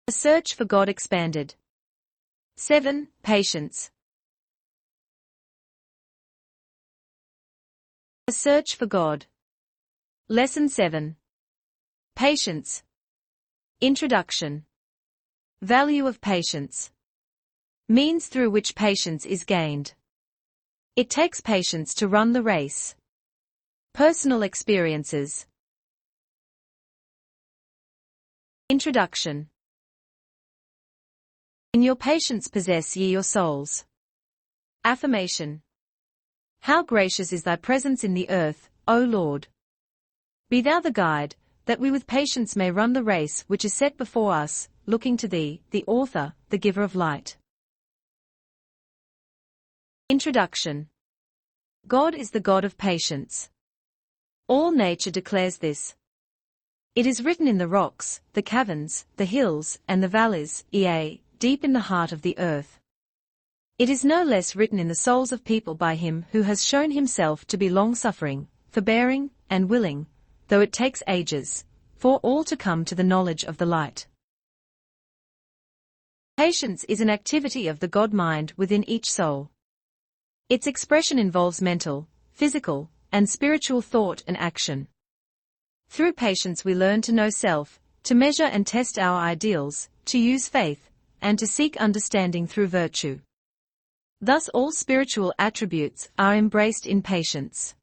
A search for God expanded. 7. Patience. A search for God. Lesson 7. Patience. Introduction. Value of patience. Means through which patience is gained. It takes patience to run the race. Personal experiences. Introduction. In your patience possess ye your souls. Affirmation. How gracious is thy presence in the earth, O Lord! Be thou the guide, that we with patience may run the race which is set before us, looking to thee, the author, the giver of light. Introduction. God is the God of patience. All nature declares this. It is written in the rocks, the caverns, the hills, and the valleys, yea, deep in the heart of the earth. It is no less written in the souls of people by him who has shown himself to be long-suffering, forbearing, and willing, though it takes ages, for all to come to the knowledge of the light. Patience is an activity of the God-mind within each soul. Its expression involves mental, physical, and spiritual thought and action. Through patience we learn to know self, to measure and test our ideals, to use faith, and to seek understanding through virtue. Thus all spiritual attributes are embraced in patience.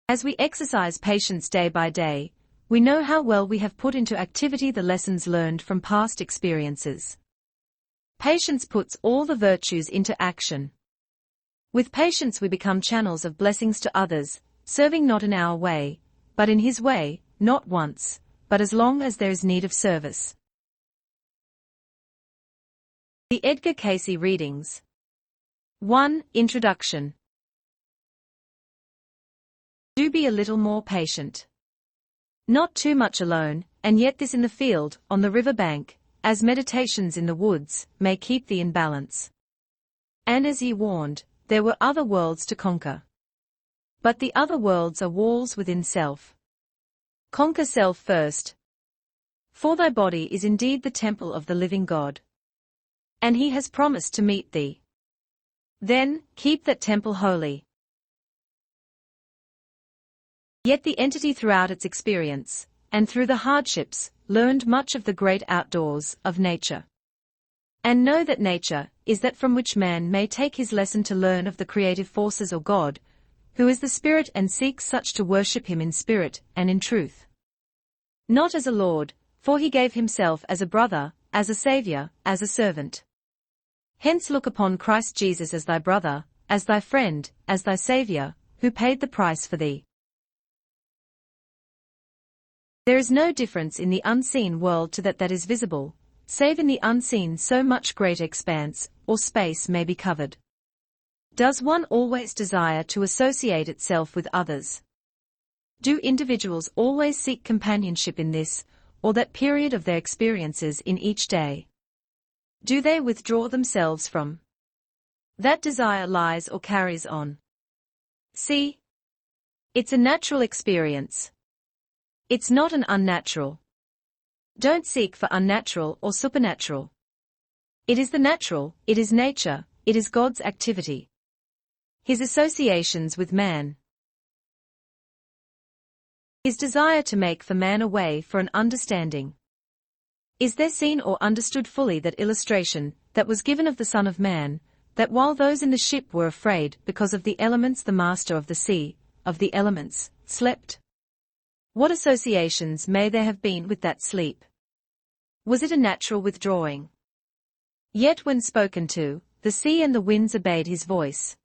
As we exercise patience day by day, we know how well we have put into activity the lessons learned from past experiences. Patience puts all the virtues into action. With patience we become channels of blessings to others, serving not in our way, but in His way, not once, but as long as there is need of service. The Edgar Cayce readings. 1. Introduction. Do be a little more patient. Not too much alone, and yet this in the field, on the river bank, as meditations in the woods, may keep thee in balance. And as ye warned, there were other worlds to conquer. But the other worlds are walls within self. Conquer self first. For thy body is indeed the temple of the living God. And He has promised to meet thee. Then, keep that temple holy. Yet the entity throughout its experience, and through the hardships, learned much of the great outdoors of nature. And know that nature is that from which man may take his lesson to learn of the creative forces or God, who is the Spirit and seeks such to worship Him in spirit and in truth. Not as a Lord, for He gave Himself as a brother, as a Saviour, as a servant. Hence look upon Christ Jesus as thy brother, as thy friend, as thy Saviour, who paid the price for thee. There is no difference in the unseen world to that is visible, save in the unseen so much greater expanse, or space may be covered. Does one always desire to associate itself with others? Do individuals always seek companionship in this, or that period of their experiences in each day? Do they withdraw themselves from that desire lies or carries on? See? It's a natural experience. It's not an unnatural. Don't seek for unnatural or supernatural. It is the natural, it is nature, it is God's activity. His associations with man. His desire to make for man a way for an understanding. Is there seen or understood fully that illustration that was given of the Son of Man, that while those in the ship were afraid because of the elements the Master of the sea, of the elements, slept? What associations may there have been with that sleep? Was it a natural withdrawing? Yet when spoken to, the sea and the winds obeyed His voice.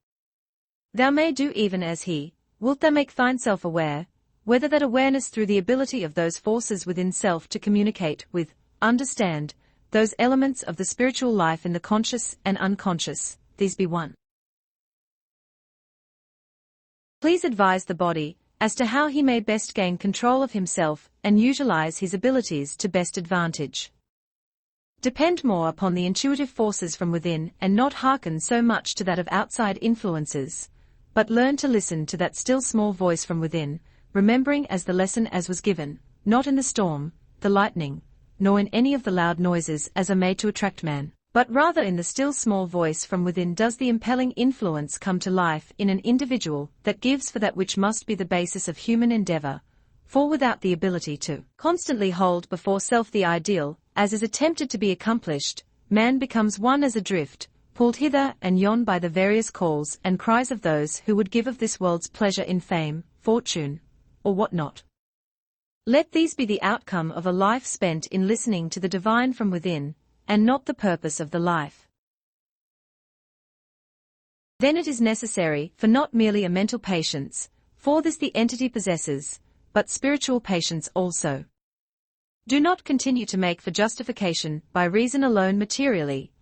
Thou may do even as He, wilt thou make thyself aware, whether that awareness through the ability of those forces within self to communicate with, understand, those elements of the spiritual life in the conscious and unconscious, these be one. Please advise the body as to how he may best gain control of himself and utilize his abilities to best advantage. Depend more upon the intuitive forces from within and not hearken so much to that of outside influences, but learn to listen to that still small voice from within, remembering as the lesson as was given, not in the storm, the lightning, nor in any of the loud noises as are made to attract man, but rather in the still small voice from within does the impelling influence come to life in an individual that gives for that which must be the basis of human endeavor, for without the ability to constantly hold before self the ideal, as is attempted to be accomplished, man becomes one as adrift, pulled hither and yon by the various calls and cries of those who would give of this world's pleasure in fame, fortune, or what not. Let these be the outcome of a life spent in listening to the divine from within, and not the purpose of the life. Then it is necessary for not merely a mental patience, for this the entity possesses, but spiritual patience also. Do not continue to make for justification by reason alone materially,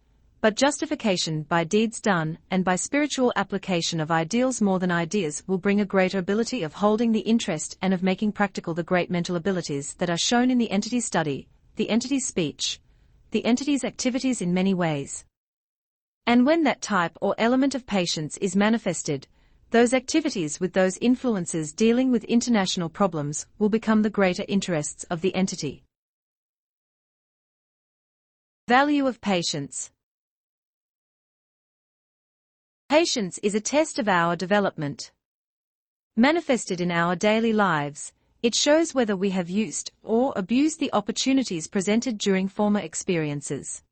but justification by deeds done and by spiritual application of ideals more than ideas will bring a greater ability of holding the interest and of making practical the great mental abilities that are shown in the entity's study, the entity's speech, the entity's activities in many ways. And when that type or element of patience is manifested, those activities with those influences dealing with international problems will become the greater interests of the entity. Value of patience. Patience is a test of our development. Manifested in our daily lives, it shows whether we have used or abused the opportunities presented during former experiences.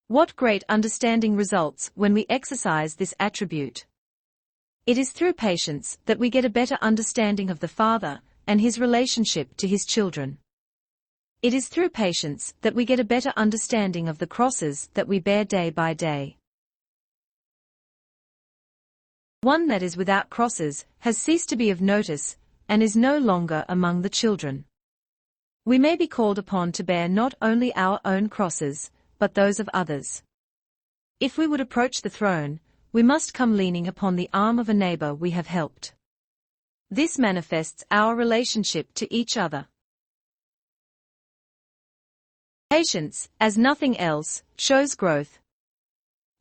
What great understanding results when we exercise this attribute. It is through patience that we get a better understanding of the Father and his relationship to his children. It is through patience that we get a better understanding of the crosses that we bear day by day. One that is without crosses has ceased to be of notice, and is no longer among the children. We may be called upon to bear not only our own crosses, but those of others. If we would approach the throne, we must come leaning upon the arm of a neighbor we have helped. This manifests our relationship to each other. Patience, as nothing else, shows growth.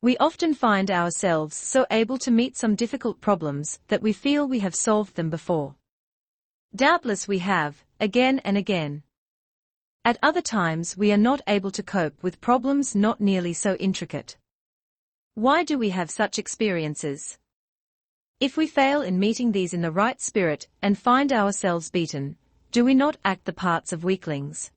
We often find ourselves so able to meet some difficult problems that we feel we have solved them before. Doubtless we have, again and again. At other times we are not able to cope with problems not nearly so intricate. Why do we have such experiences? If we fail in meeting these in the right spirit and find ourselves beaten, do we not act the parts of weaklings?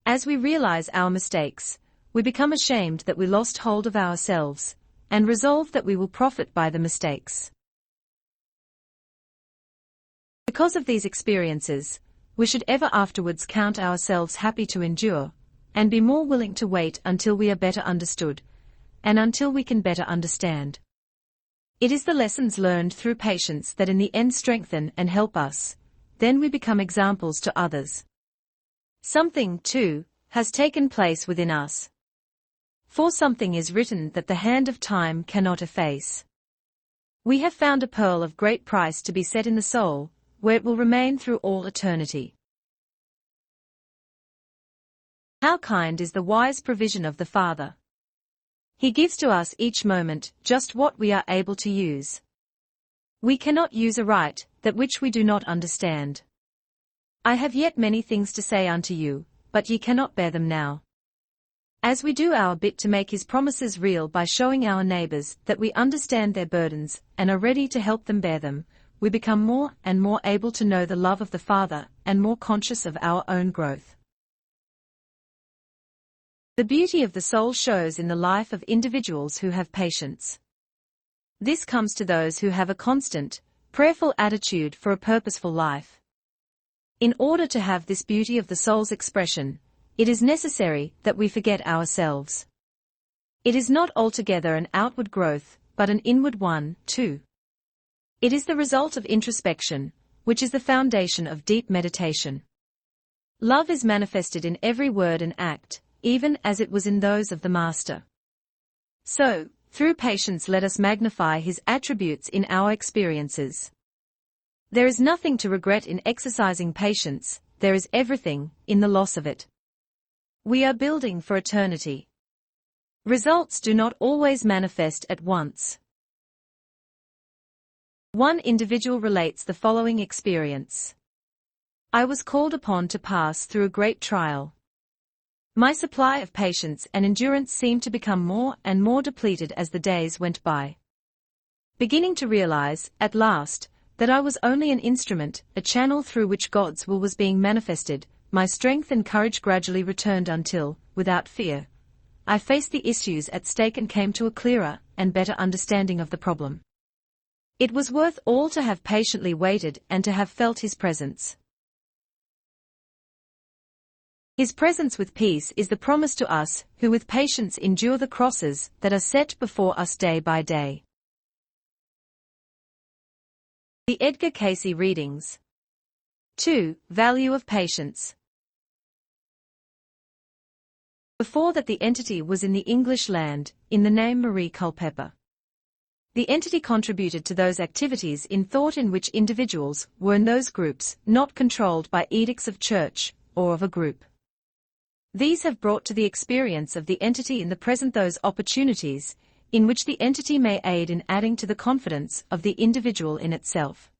As we realize our mistakes, we become ashamed that we lost hold of ourselves, and resolve that we will profit by the mistakes. Because of these experiences, we should ever afterwards count ourselves happy to endure, and be more willing to wait until we are better understood, and until we can better understand. It is the lessons learned through patience that in the end strengthen and help us, then we become examples to others. Something, too, has taken place within us. For something is written that the hand of time cannot efface. We have found a pearl of great price to be set in the soul, where it will remain through all eternity. How kind is the wise provision of the Father! He gives to us each moment just what we are able to use. We cannot use aright that which we do not understand. I have yet many things to say unto you, but ye cannot bear them now. As we do our bit to make his promises real by showing our neighbors that we understand their burdens and are ready to help them bear them, we become more and more able to know the love of the Father and more conscious of our own growth. The beauty of the soul shows in the life of individuals who have patience. This comes to those who have a constant, prayerful attitude for a purposeful life. In order to have this beauty of the soul's expression, it is necessary that we forget ourselves. It is not altogether an outward growth, but an inward one, too. It is the result of introspection, which is the foundation of deep meditation. Love is manifested in every word and act, even as it was in those of the Master. So, through patience let us magnify his attributes in our experiences. There is nothing to regret in exercising patience, there is everything in the loss of it. We are building for eternity. Results do not always manifest at once. One individual relates the following experience. I was called upon to pass through a great trial. My supply of patience and endurance seemed to become more and more depleted as the days went by. Beginning to realize, at last, that I was only an instrument, a channel through which God's will was being manifested, my strength and courage gradually returned until, without fear, I faced the issues at stake and came to a clearer and better understanding of the problem. It was worth all to have patiently waited and to have felt His presence. His presence with peace is the promise to us who with patience endure the crosses that are set before us day by day. The Edgar Cayce readings. 2. Value of patience. Before that the entity was in the English land, in the name Marie Culpeper. The entity contributed to those activities in thought in which individuals were in those groups, not controlled by edicts of church, or of a group. These have brought to the experience of the entity in the present those opportunities, in which the entity may aid in adding to the confidence of the individual in itself.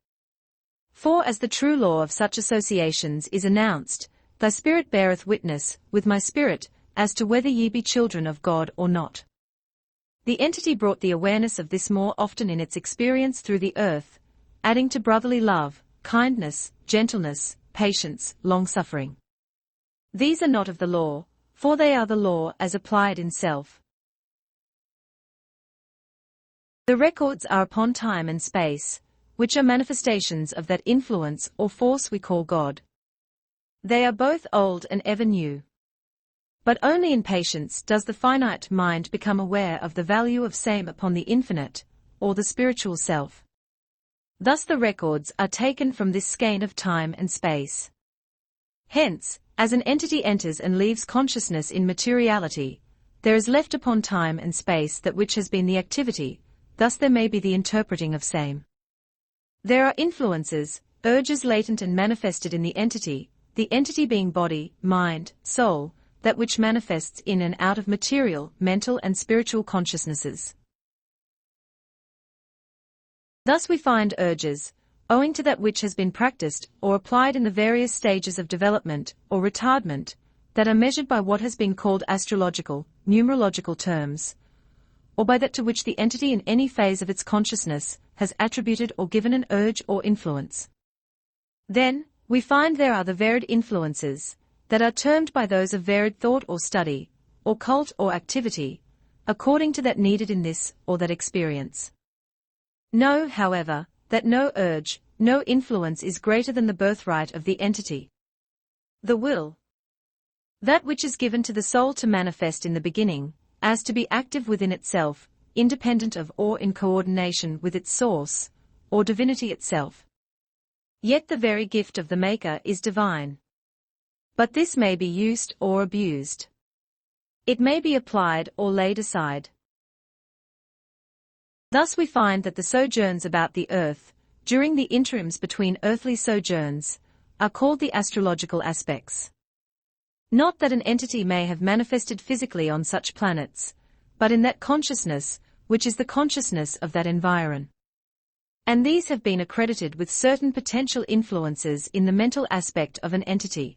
For as the true law of such associations is announced, thy spirit beareth witness, with my spirit, as to whether ye be children of God or not. The entity brought the awareness of this more often in its experience through the earth, adding to brotherly love, kindness, gentleness, patience, long-suffering. These are not of the law, for they are the law as applied in self. The records are upon time and space, which are manifestations of that influence or force we call God. They are both old and ever new. But only in patience does the finite mind become aware of the value of same upon the infinite, or the spiritual self. Thus the records are taken from this skein of time and space. Hence, as an entity enters and leaves consciousness in materiality, there is left upon time and space that which has been the activity, thus there may be the interpreting of same. There are influences, urges latent and manifested in the entity being body, mind, soul, that which manifests in and out of material, mental and spiritual consciousnesses. Thus we find urges, owing to that which has been practiced or applied in the various stages of development or retardment, that are measured by what has been called astrological, numerological terms, or by that to which the entity in any phase of its consciousness has attributed or given an urge or influence. Then, we find there are the varied influences, that are termed by those of varied thought or study, or cult or activity, according to that needed in this or that experience. Know, however, that no urge, no influence is greater than the birthright of the entity. The will. That which is given to the soul to manifest in the beginning, as to be active within itself, independent of or in coordination with its source, or divinity itself. Yet the very gift of the Maker is divine. But this may be used or abused. It may be applied or laid aside. Thus we find that the sojourns about the earth, during the interims between earthly sojourns, are called the astrological aspects. Not that an entity may have manifested physically on such planets, but in that consciousness, which is the consciousness of that environ. And these have been accredited with certain potential influences in the mental aspect of an entity.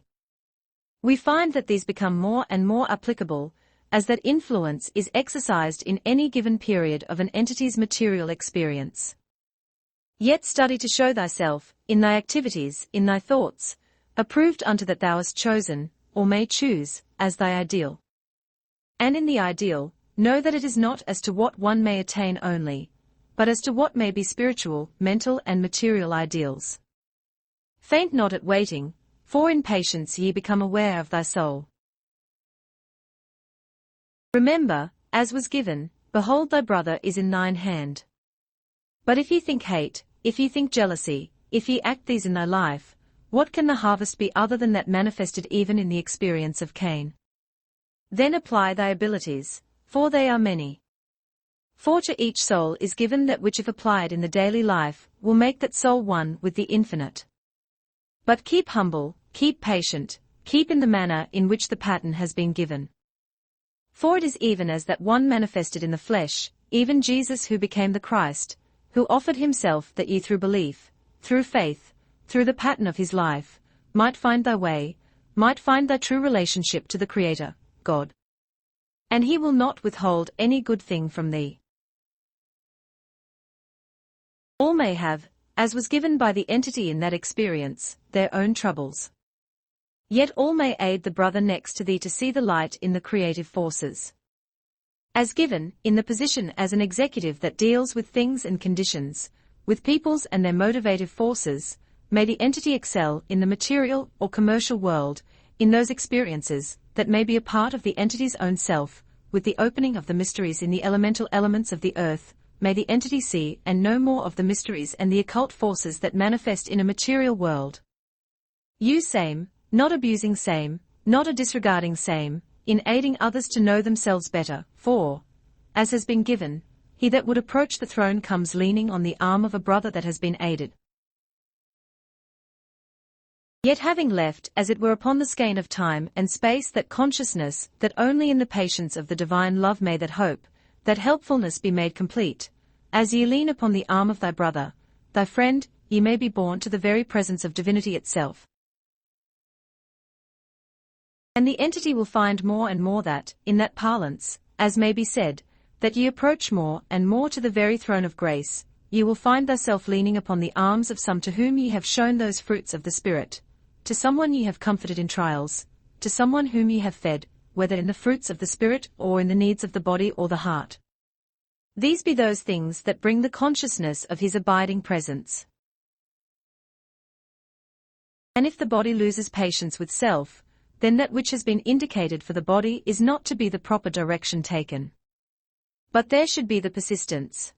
We find that these become more and more applicable, as that influence is exercised in any given period of an entity's material experience. Yet study to show thyself, in thy activities, in thy thoughts, approved unto that thou hast chosen, or may choose, as thy ideal. And in the ideal, know that it is not as to what one may attain only, but as to what may be spiritual, mental and material ideals. Faint not at waiting, for in patience ye become aware of thy soul. Remember, as was given, behold thy brother is in thine hand. But if ye think hate, if ye think jealousy, if ye act these in thy life, what can the harvest be other than that manifested even in the experience of Cain? Then apply thy abilities, for they are many. For to each soul is given that which if applied in the daily life, will make that soul one with the infinite. But keep humble, keep patient, keep in the manner in which the pattern has been given. For it is even as that one manifested in the flesh, even Jesus who became the Christ, who offered himself that ye through belief, through faith, through the pattern of his life, might find thy way, might find thy true relationship to the Creator, God. And he will not withhold any good thing from thee. All may have, as was given by the entity in that experience, their own troubles. Yet all may aid the brother next to thee to see the light in the creative forces. As given, in the position as an executive that deals with things and conditions, with peoples and their motivative forces, may the entity excel in the material or commercial world, in those experiences that may be a part of the entity's own self, with the opening of the mysteries in the elemental elements of the earth, may the entity see and know more of the mysteries and the occult forces that manifest in a material world. Use same, not abusing same, not a disregarding same, in aiding others to know themselves better, for, as has been given, he that would approach the throne comes leaning on the arm of a brother that has been aided. Yet having left as it were upon the skein of time and space that consciousness, that only in the patience of the divine love may that hope, that helpfulness be made complete, as ye lean upon the arm of thy brother, thy friend, ye may be borne to the very presence of divinity itself. And the entity will find more and more that, in that parlance, as may be said, that ye approach more and more to the very throne of grace, ye will find thyself leaning upon the arms of some to whom ye have shown those fruits of the Spirit, to someone ye have comforted in trials, to someone whom ye have fed, whether in the fruits of the Spirit or in the needs of the body or the heart. These be those things that bring the consciousness of his abiding presence. And if the body loses patience with self, then that which has been indicated for the body is not to be the proper direction taken. But there should be the persistence.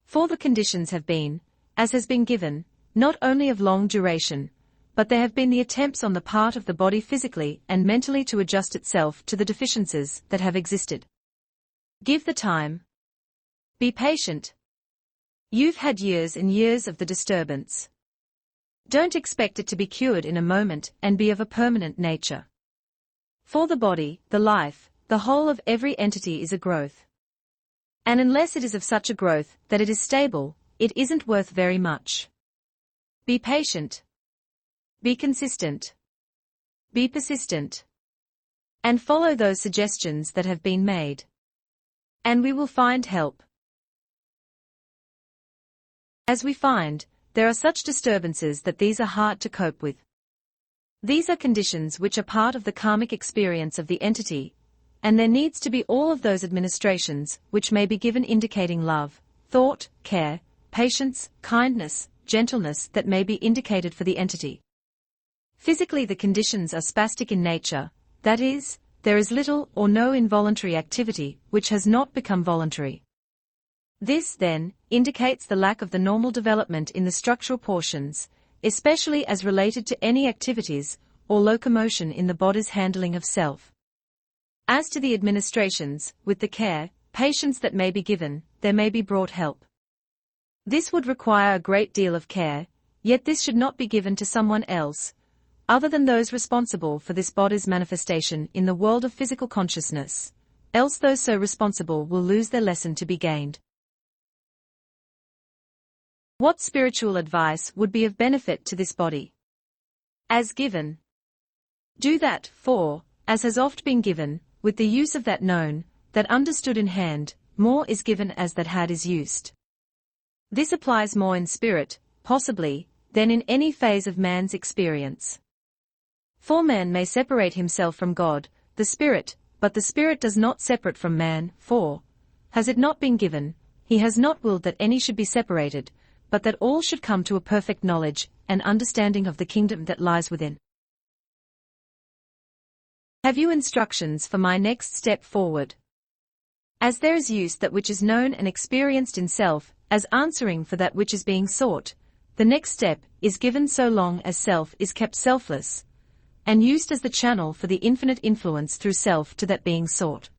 For the conditions have been, as has been given, not only of long duration, but there have been the attempts on the part of the body physically and mentally to adjust itself to the deficiencies that have existed. Give the time. Be patient. You've had years and years of the disturbance. Don't expect it to be cured in a moment and be of a permanent nature. For the body, the life, the whole of every entity is a growth. And unless it is of such a growth that it is stable, it isn't worth very much. Be patient. Be consistent. Be persistent. And follow those suggestions that have been made. And we will find help. As we find, there are such disturbances that these are hard to cope with. These are conditions which are part of the karmic experience of the entity, and there needs to be all of those administrations which may be given indicating love, thought, care, patience, kindness, gentleness that may be indicated for the entity. Physically the conditions are spastic in nature, that is, there is little or no involuntary activity which has not become voluntary. This, then, indicates the lack of the normal development in the structural portions, especially as related to any activities or locomotion in the body's handling of self. As to the administrations, with the care, patience that may be given, there may be brought help. This would require a great deal of care, yet this should not be given to someone else, other than those responsible for this body's manifestation in the world of physical consciousness, else those so responsible will lose their lesson to be gained. What spiritual advice would be of benefit to this body? As given. Do that, for, as has oft been given, with the use of that known, that understood in hand, more is given as that had is used. This applies more in spirit, possibly, than in any phase of man's experience. For man may separate himself from God, the Spirit, but the Spirit does not separate from man, for, has it not been given, he has not willed that any should be separated, but that all should come to a perfect knowledge and understanding of the kingdom that lies within. Have you instructions for my next step forward? As there is use that which is known and experienced in self, as answering for that which is being sought, the next step is given so long as self is kept selfless, and used as the channel for the infinite influence through self to that being sought.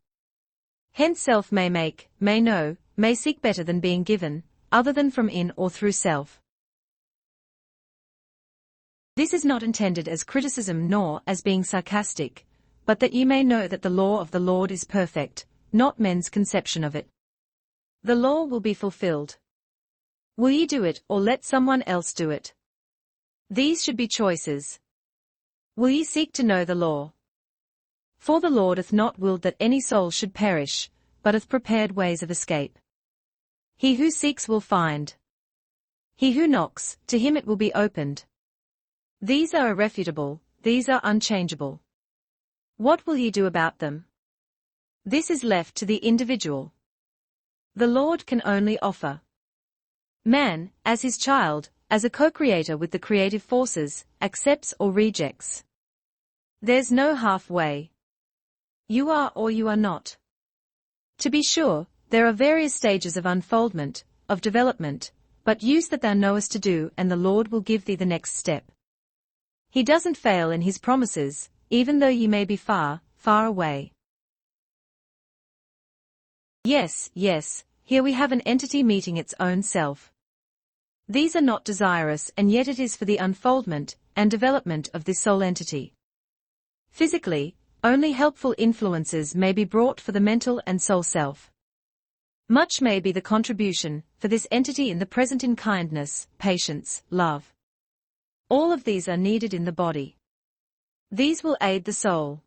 Hence self may make, may know, may seek better than being given, other than from in or through self. This is not intended as criticism nor as being sarcastic, but that ye may know that the law of the Lord is perfect, not men's conception of it. The law will be fulfilled. Will ye do it or let someone else do it? These should be choices. Will ye seek to know the law? For the Lord hath not willed that any soul should perish, but hath prepared ways of escape. He who seeks will find. He who knocks, to him it will be opened. These are irrefutable, these are unchangeable. What will ye do about them? This is left to the individual. The Lord can only offer. Man, as his child, as a co-creator with the creative forces, accepts or rejects. There's no halfway. You are or you are not. To be sure, there are various stages of unfoldment, of development, but use that thou knowest to do, and the Lord will give thee the next step. He doesn't fail in his promises, even though ye may be far, far away. Yes, yes, here we have an entity meeting its own self. These are not desirous, and yet it is for the unfoldment and development of this soul entity. Physically, only helpful influences may be brought for the mental and soul self. Much may be the contribution for this entity in the present in kindness, patience, love. All of these are needed in the body. These will aid the soul.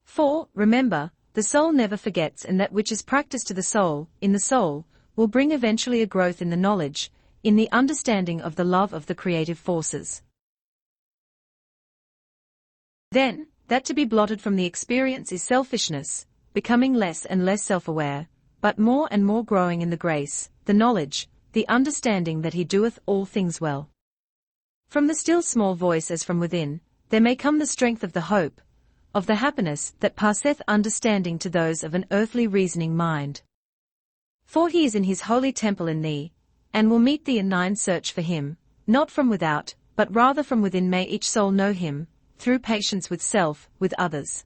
For, remember, the soul never forgets, and that which is practiced to the soul, in the soul, will bring eventually a growth in the knowledge, in the understanding of the love of the creative forces. Then, that to be blotted from the experience is selfishness, becoming less and less self-aware, but more and more growing in the grace, the knowledge, the understanding that he doeth all things well. From the still small voice as from within, there may come the strength of the hope, of the happiness that passeth understanding to those of an earthly reasoning mind. For he is in his holy temple in thee, and will meet thee in thine search for him, not from without, but rather from within may each soul know him, through patience with self, with others.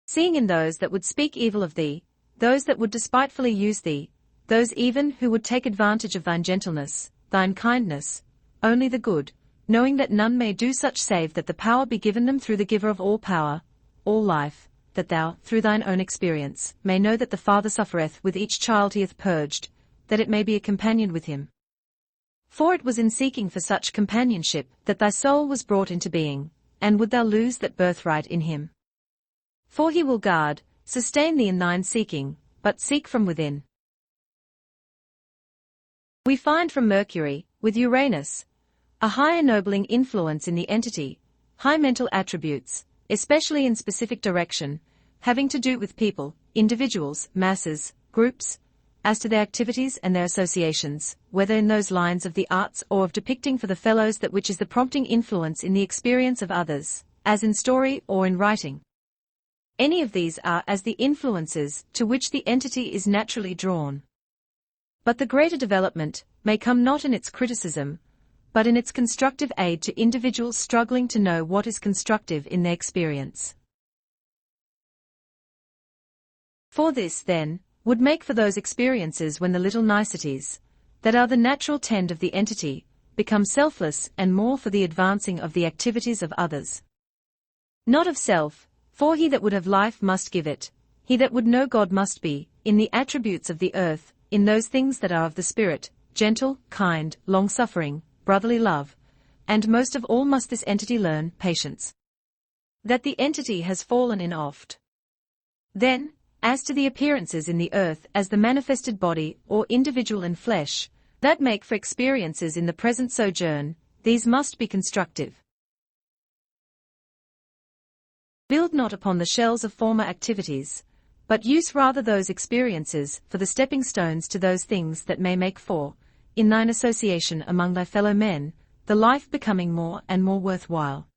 Seeing in those that would speak evil of thee, those that would despitefully use thee, those even who would take advantage of thine gentleness, thine kindness, only the good, knowing that none may do such save that the power be given them through the giver of all power, all life, that thou, through thine own experience, may know that the Father suffereth with each child he hath purged, that it may be a companion with him. For it was in seeking for such companionship that thy soul was brought into being, and would thou lose that birthright in him? For he will guard, sustain thee in thine seeking, but seek from within. We find from Mercury, with Uranus, a high ennobling influence in the entity, high mental attributes, especially in specific direction, having to do with people, individuals, masses, groups, as to their activities and their associations, whether in those lines of the arts or of depicting for the fellows that which is the prompting influence in the experience of others, as in story or in writing. Any of these are as the influences to which the entity is naturally drawn. But the greater development may come not in its criticism, but in its constructive aid to individuals struggling to know what is constructive in their experience. For this, then, would make for those experiences when the little niceties, that are the natural tend of the entity, become selfless and more for the advancing of the activities of others. Not of self, for he that would have life must give it, he that would know God must be, in the attributes of the earth, in those things that are of the spirit, gentle, kind, long-suffering, brotherly love, and most of all must this entity learn patience. That the entity has fallen in oft. Then, as to the appearances in the earth as the manifested body or individual in flesh, that make for experiences in the present sojourn, these must be constructive. Build not upon the shells of former activities, but use rather those experiences for the stepping stones to those things that may make for, in thine association among thy fellow men, the life becoming more and more worthwhile.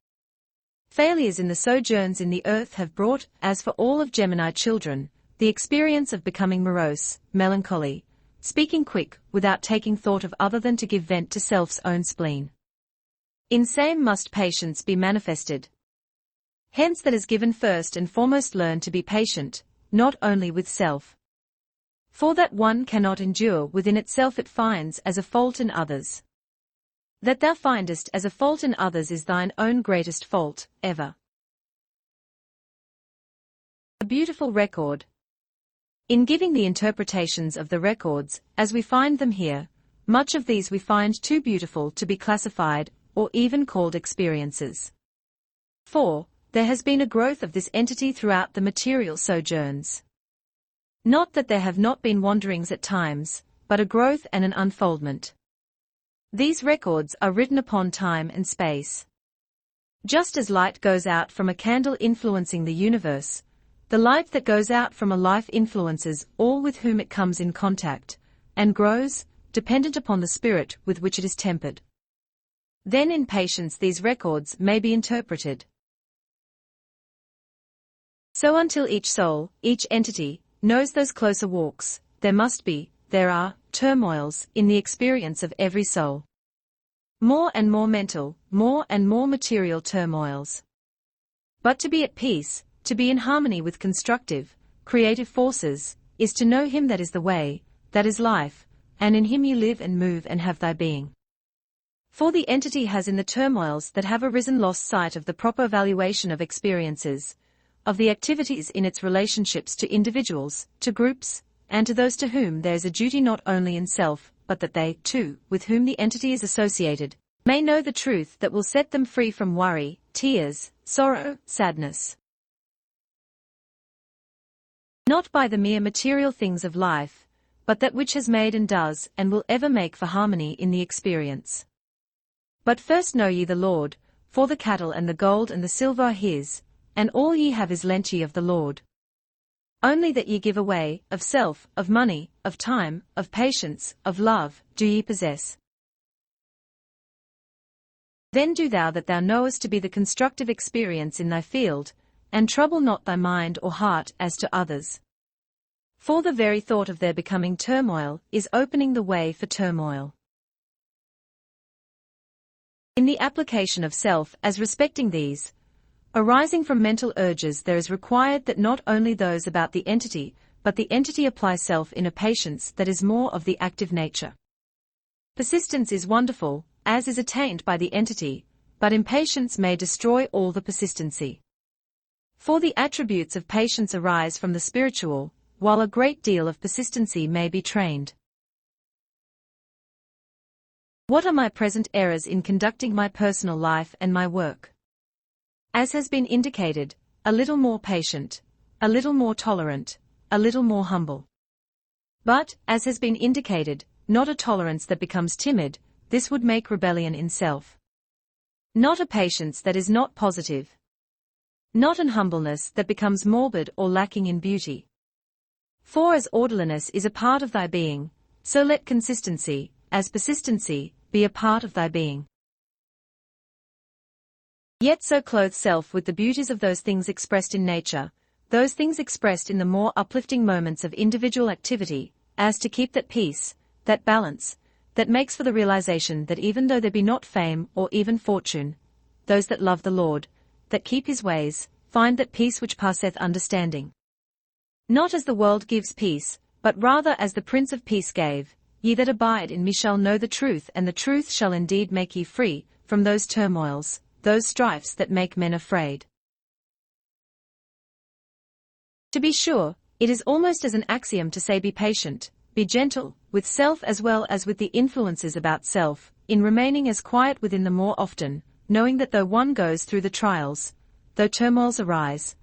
Failures in the sojourns in the earth have brought, as for all of Gemini children, the experience of becoming morose, melancholy, speaking quick, without taking thought of other than to give vent to self's own spleen. In same must patience be manifested. Hence that is given first and foremost learn to be patient, not only with self. For that one cannot endure within itself it finds as a fault in others. That thou findest as a fault in others is thine own greatest fault, ever. A beautiful record. In giving the interpretations of the records, as we find them here, much of these we find too beautiful to be classified or even called experiences. 4. There has been a growth of this entity throughout the material sojourns. Not that there have not been wanderings at times, but a growth and an unfoldment. These records are written upon time and space. Just as light goes out from a candle influencing the universe, the light that goes out from a life influences all with whom it comes in contact, and grows, dependent upon the spirit with which it is tempered. Then in patience these records may be interpreted. So until each soul, each entity, knows those closer walks, there are, turmoils in the experience of every soul. More and more mental, more and more material turmoils. But to be at peace, to be in harmony with constructive, creative forces, is to know Him that is the way, that is life, and in Him you live and move and have thy being. For the entity has in the turmoils that have arisen lost sight of the proper valuation of experiences, of the activities in its relationships to individuals, to groups, and to those to whom there is a duty not only in self, but that they, too, with whom the entity is associated, may know the truth that will set them free from worry, tears, sorrow, sadness. Not by the mere material things of life, but that which has made and does and will ever make for harmony in the experience. But first know ye the Lord, for the cattle and the gold and the silver are His, and all ye have is lent ye of the Lord. Only that ye give away, of self, of money, of time, of patience, of love, do ye possess. Then do thou that thou knowest to be the constructive experience in thy field, and trouble not thy mind or heart as to others. For the very thought of their becoming turmoil is opening the way for turmoil. In the application of self as respecting these, arising from mental urges, there is required that not only those about the entity, but the entity apply self in a patience that is more of the active nature. Persistence is wonderful, as is attained by the entity, but impatience may destroy all the persistency. For the attributes of patience arise from the spiritual, while a great deal of persistency may be trained. What are my present errors in conducting my personal life and my work? As has been indicated, a little more patient, a little more tolerant, a little more humble. But, as has been indicated, not a tolerance that becomes timid, this would make rebellion in self. Not a patience that is not positive. Not an humbleness that becomes morbid or lacking in beauty. For as orderliness is a part of thy being, so let consistency, as persistency, be a part of thy being. Yet so clothe self with the beauties of those things expressed in nature, those things expressed in the more uplifting moments of individual activity, as to keep that peace, that balance, that makes for the realization that even though there be not fame or even fortune, those that love the Lord, that keep His ways, find that peace which passeth understanding. Not as the world gives peace, but rather as the Prince of Peace gave, ye that abide in me shall know the truth, and the truth shall indeed make ye free from those turmoils, those strifes that make men afraid. To be sure, it is almost as an axiom to say be patient, be gentle, with self as well as with the influences about self, in remaining as quiet within them more often, knowing that though one goes through the trials, though turmoils arise,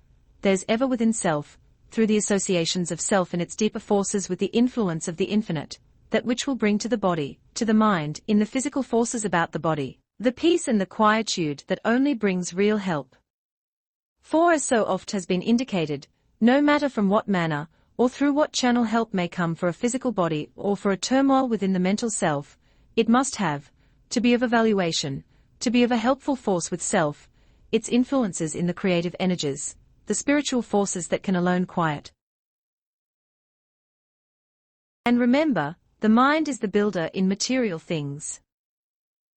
there's ever within self, through the associations of self and its deeper forces with the influence of the infinite, that which will bring to the body, to the mind, in the physical forces about the body, the peace and the quietude that only brings real help. For as so oft has been indicated, no matter from what manner, or through what channel help may come for a physical body or for a turmoil within the mental self, it must have, to be of evaluation, to be of a helpful force with self, its influences in the creative energies, the spiritual forces that can alone quiet. And remember, the mind is the builder in material things.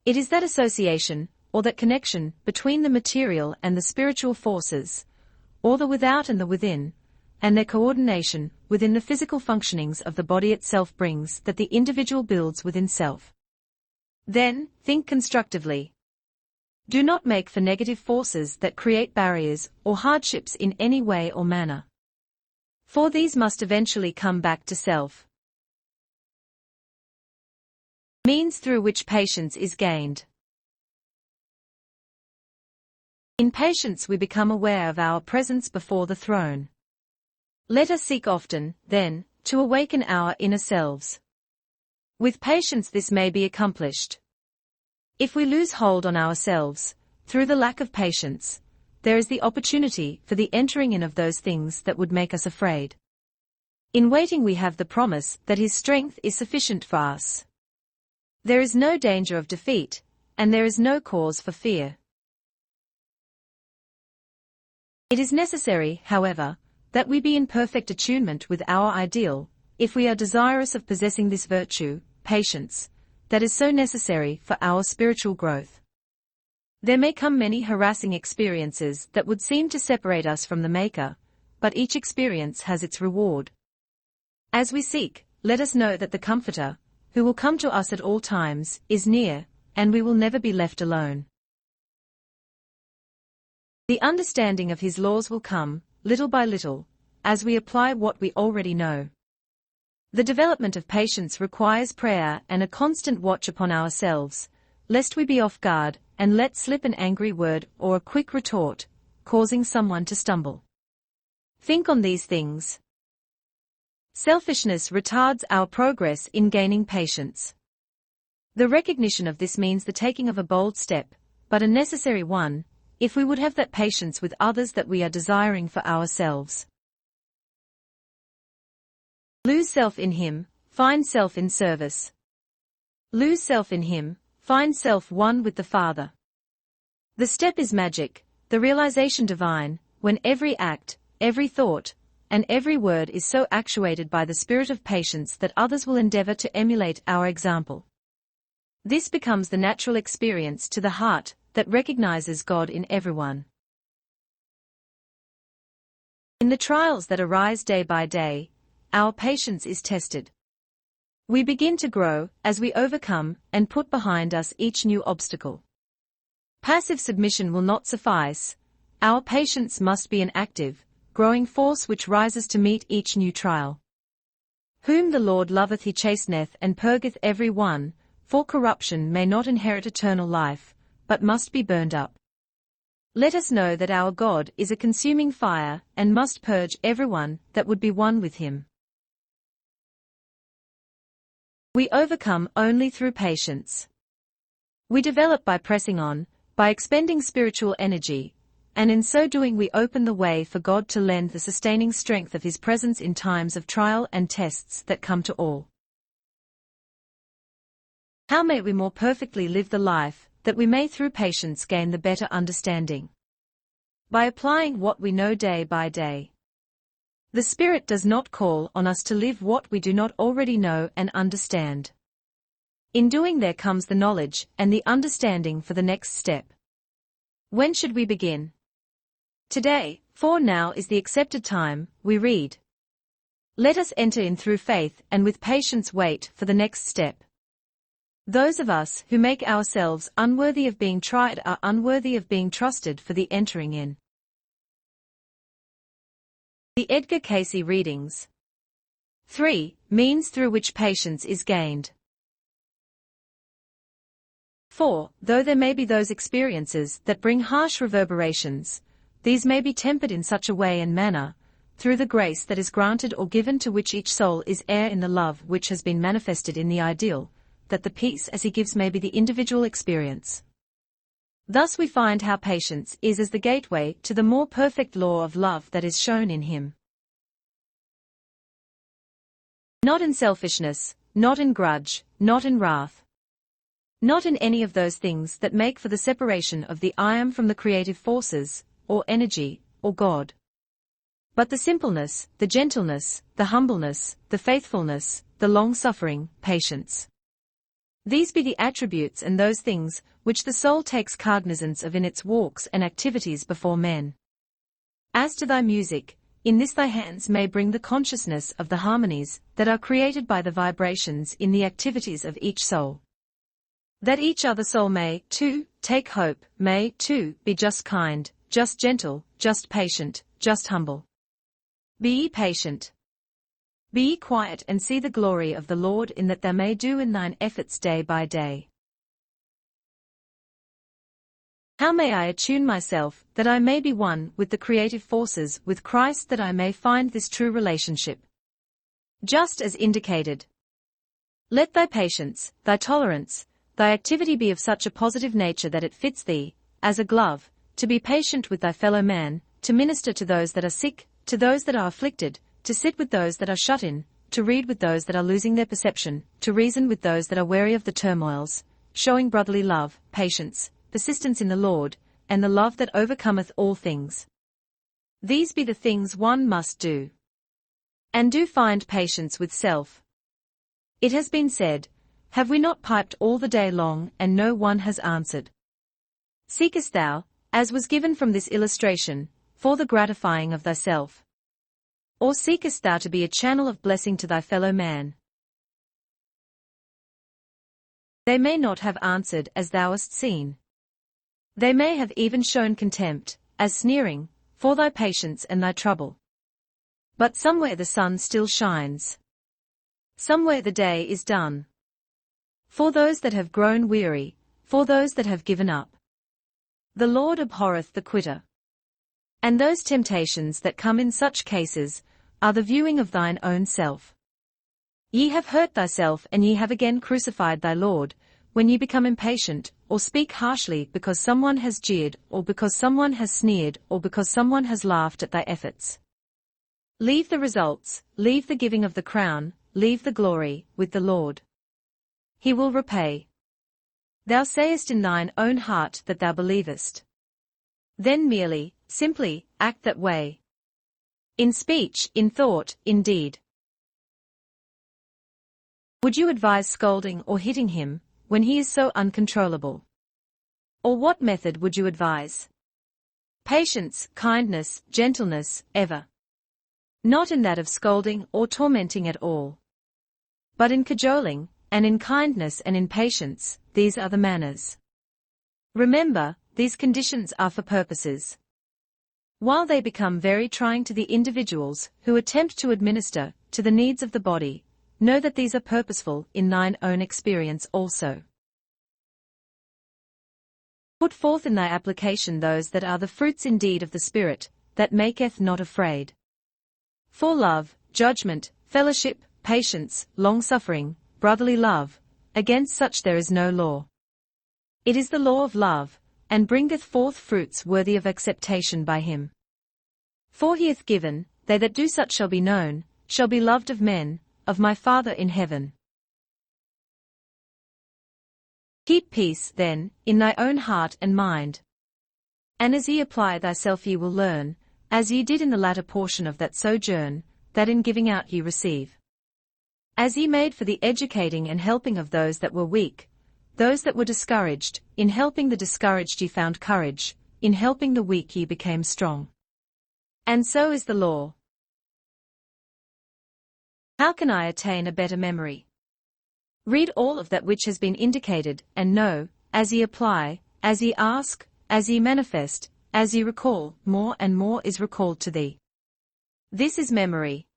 It is that association, or that connection, between the material and the spiritual forces, or the without and the within, and their coordination within the physical functionings of the body itself brings that the individual builds within self. Then, think constructively. Do not make for negative forces that create barriers or hardships in any way or manner. For these must eventually come back to self. Means through which patience is gained. In patience we become aware of our presence before the throne. Let us seek often, then, to awaken our inner selves. With patience this may be accomplished. If we lose hold on ourselves, through the lack of patience, there is the opportunity for the entering in of those things that would make us afraid. In waiting we have the promise that His strength is sufficient for us. There is no danger of defeat, and there is no cause for fear. It is necessary, however, that we be in perfect attunement with our ideal, if we are desirous of possessing this virtue, patience, that is so necessary for our spiritual growth. There may come many harassing experiences that would seem to separate us from the Maker, but each experience has its reward. As we seek, let us know that the Comforter, who will come to us at all times, is near, and we will never be left alone. The understanding of His laws will come, little by little, as we apply what we already know. The development of patience requires prayer and a constant watch upon ourselves, lest we be off guard and let slip an angry word or a quick retort, causing someone to stumble. Think on these things. Selfishness retards our progress in gaining patience. The recognition of this means the taking of a bold step, but a necessary one, if we would have that patience with others that we are desiring for ourselves. Lose self in Him, find self in service. Lose self in Him, find self one with the Father. The step is magic, the realization divine, when every act, every thought, and every word is so actuated by the spirit of patience that others will endeavor to emulate our example. This becomes the natural experience to the heart that recognizes God in everyone. In the trials that arise day by day, our patience is tested. We begin to grow as we overcome and put behind us each new obstacle. Passive submission will not suffice. Our patience must be an active, growing force which rises to meet each new trial. Whom the Lord loveth He chasteneth and purgeth every one, for corruption may not inherit eternal life, but must be burned up. Let us know that our God is a consuming fire and must purge everyone that would be one with Him. We overcome only through patience. We develop by pressing on, by expending spiritual energy, and in so doing we open the way for God to lend the sustaining strength of His presence in times of trial and tests that come to all. How may we more perfectly live the life that we may through patience gain the better understanding? By applying what we know day by day. The Spirit does not call on us to live what we do not already know and understand. In doing there comes the knowledge and the understanding for the next step. When should we begin? Today, for now is the accepted time, we read. Let us enter in through faith and with patience wait for the next step. Those of us who make ourselves unworthy of being tried are unworthy of being trusted for the entering in. The Edgar Cayce readings. 3. Means through which patience is gained. 4. Though there may be those experiences that bring harsh reverberations, these may be tempered in such a way and manner, through the grace that is granted or given to which each soul is heir in the love which has been manifested in the ideal, that the peace as He gives may be the individual experience. Thus we find how patience is as the gateway to the more perfect law of love that is shown in Him. Not in selfishness, not in grudge, not in wrath. Not in any of those things that make for the separation of the I am from the creative forces, or energy, or God. But the simpleness, the gentleness, the humbleness, the faithfulness, the long-suffering, patience. These be the attributes and those things which the soul takes cognizance of in its walks and activities before men. As to thy music, in this thy hands may bring the consciousness of the harmonies that are created by the vibrations in the activities of each soul. That each other soul may, too, take hope, may, too, be just kind, just gentle, just patient, just humble. Be ye patient. Be ye quiet and see the glory of the Lord in that thou may do in thine efforts day by day. How may I attune myself, that I may be one with the creative forces, with Christ, that I may find this true relationship? Just as indicated. Let thy patience, thy tolerance, thy activity be of such a positive nature that it fits thee, as a glove, to be patient with thy fellow man, to minister to those that are sick, to those that are afflicted, to sit with those that are shut in, to read with those that are losing their perception, to reason with those that are weary of the turmoils, showing brotherly love, patience, persistence in the Lord, and the love that overcometh all things. These be the things one must do. And do find patience with self. It has been said, have we not piped all the day long, and no one has answered? Seekest thou, as was given from this illustration, for the gratifying of thyself? Or seekest thou to be a channel of blessing to thy fellow man? They may not have answered as thou hast seen. They may have even shown contempt, as sneering, for thy patience and thy trouble. But somewhere the sun still shines. Somewhere the day is done. For those that have grown weary, for those that have given up. The Lord abhorreth the quitter. And those temptations that come in such cases, are the viewing of thine own self. Ye have hurt thyself, and ye have again crucified thy Lord, when ye become impatient, or speak harshly because someone has jeered, or because someone has sneered, or because someone has laughed at thy efforts. Leave the results, leave the giving of the crown, leave the glory, with the Lord. He will repay. Thou sayest in thine own heart that thou believest. Then merely, simply, act that way. In speech, in thought, in deed. Would you advise scolding or hitting him, when he is so uncontrollable? Or what method would you advise? Patience, kindness, gentleness, ever. Not in that of scolding or tormenting at all. But in cajoling, and in kindness and in patience, these are the manners. Remember, these conditions are for purposes. While they become very trying to the individuals who attempt to administer to the needs of the body, know that these are purposeful in thine own experience also. Put forth in thy application those that are the fruits indeed of the Spirit, that maketh not afraid. For love, judgment, fellowship, patience, long-suffering, brotherly love, against such there is no law. It is the law of love, and bringeth forth fruits worthy of acceptation by him. For he hath given, they that do such shall be known, shall be loved of men, of my Father in heaven. Keep peace, then, in thy own heart and mind. And as ye apply thyself ye will learn, as ye did in the latter portion of that sojourn, that in giving out ye receive. As ye made for the educating and helping of those that were weak, those that were discouraged, in helping the discouraged ye found courage, in helping the weak ye became strong. And so is the law. How can I attain a better memory? Read all of that which has been indicated, and know, as ye apply, as ye ask, as ye manifest, as ye recall, more and more is recalled to thee. This is memory.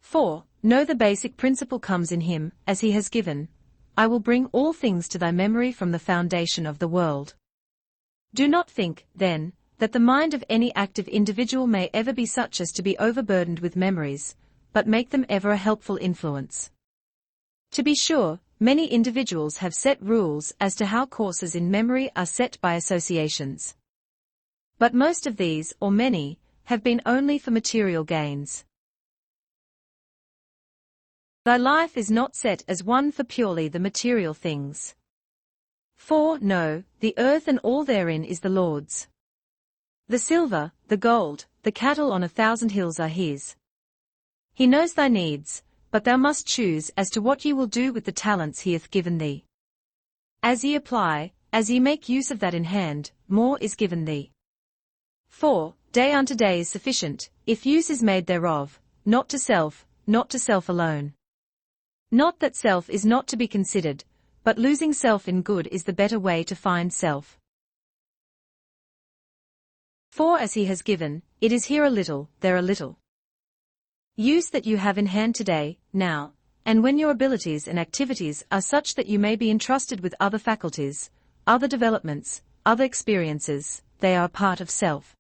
4. Know the basic principle comes in him, as he has given, I will bring all things to thy memory from the foundation of the world. Do not think, then, that the mind of any active individual may ever be such as to be overburdened with memories, but make them ever a helpful influence. To be sure, many individuals have set rules as to how courses in memory are set by associations. But most of these, or many, have been only for material gains. Thy life is not set as one for purely the material things. For, no, the earth and all therein is the Lord's. The silver, the gold, the cattle on 1,000 hills are his. He knows thy needs, but thou must choose as to what ye will do with the talents he hath given thee. As ye apply, as ye make use of that in hand, more is given thee. For, day unto day is sufficient, if use is made thereof, not to self alone. Not that self is not to be considered, but losing self in good is the better way to find self. For as he has given, it is here a little, there a little. Use that you have in hand today, now, and when your abilities and activities are such that you may be entrusted with other faculties, other developments, other experiences, they are a part of self.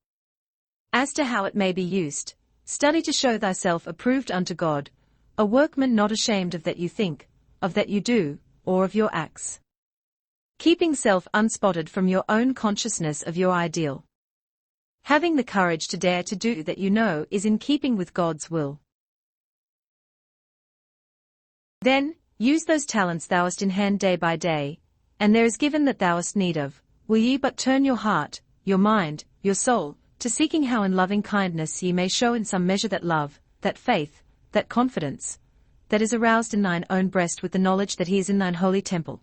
As to how it may be used, study to show thyself approved unto God, a workman not ashamed of that you think, of that you do, or of your acts. Keeping self unspotted from your own consciousness of your ideal. Having the courage to dare to do that you know is in keeping with God's will. Then, use those talents thou hast in hand day by day, and there is given that thou hast need of, will ye but turn your heart, your mind, your soul, to seeking how in loving kindness ye may show in some measure that love, that faith, that confidence, that is aroused in thine own breast with the knowledge that he is in thine holy temple.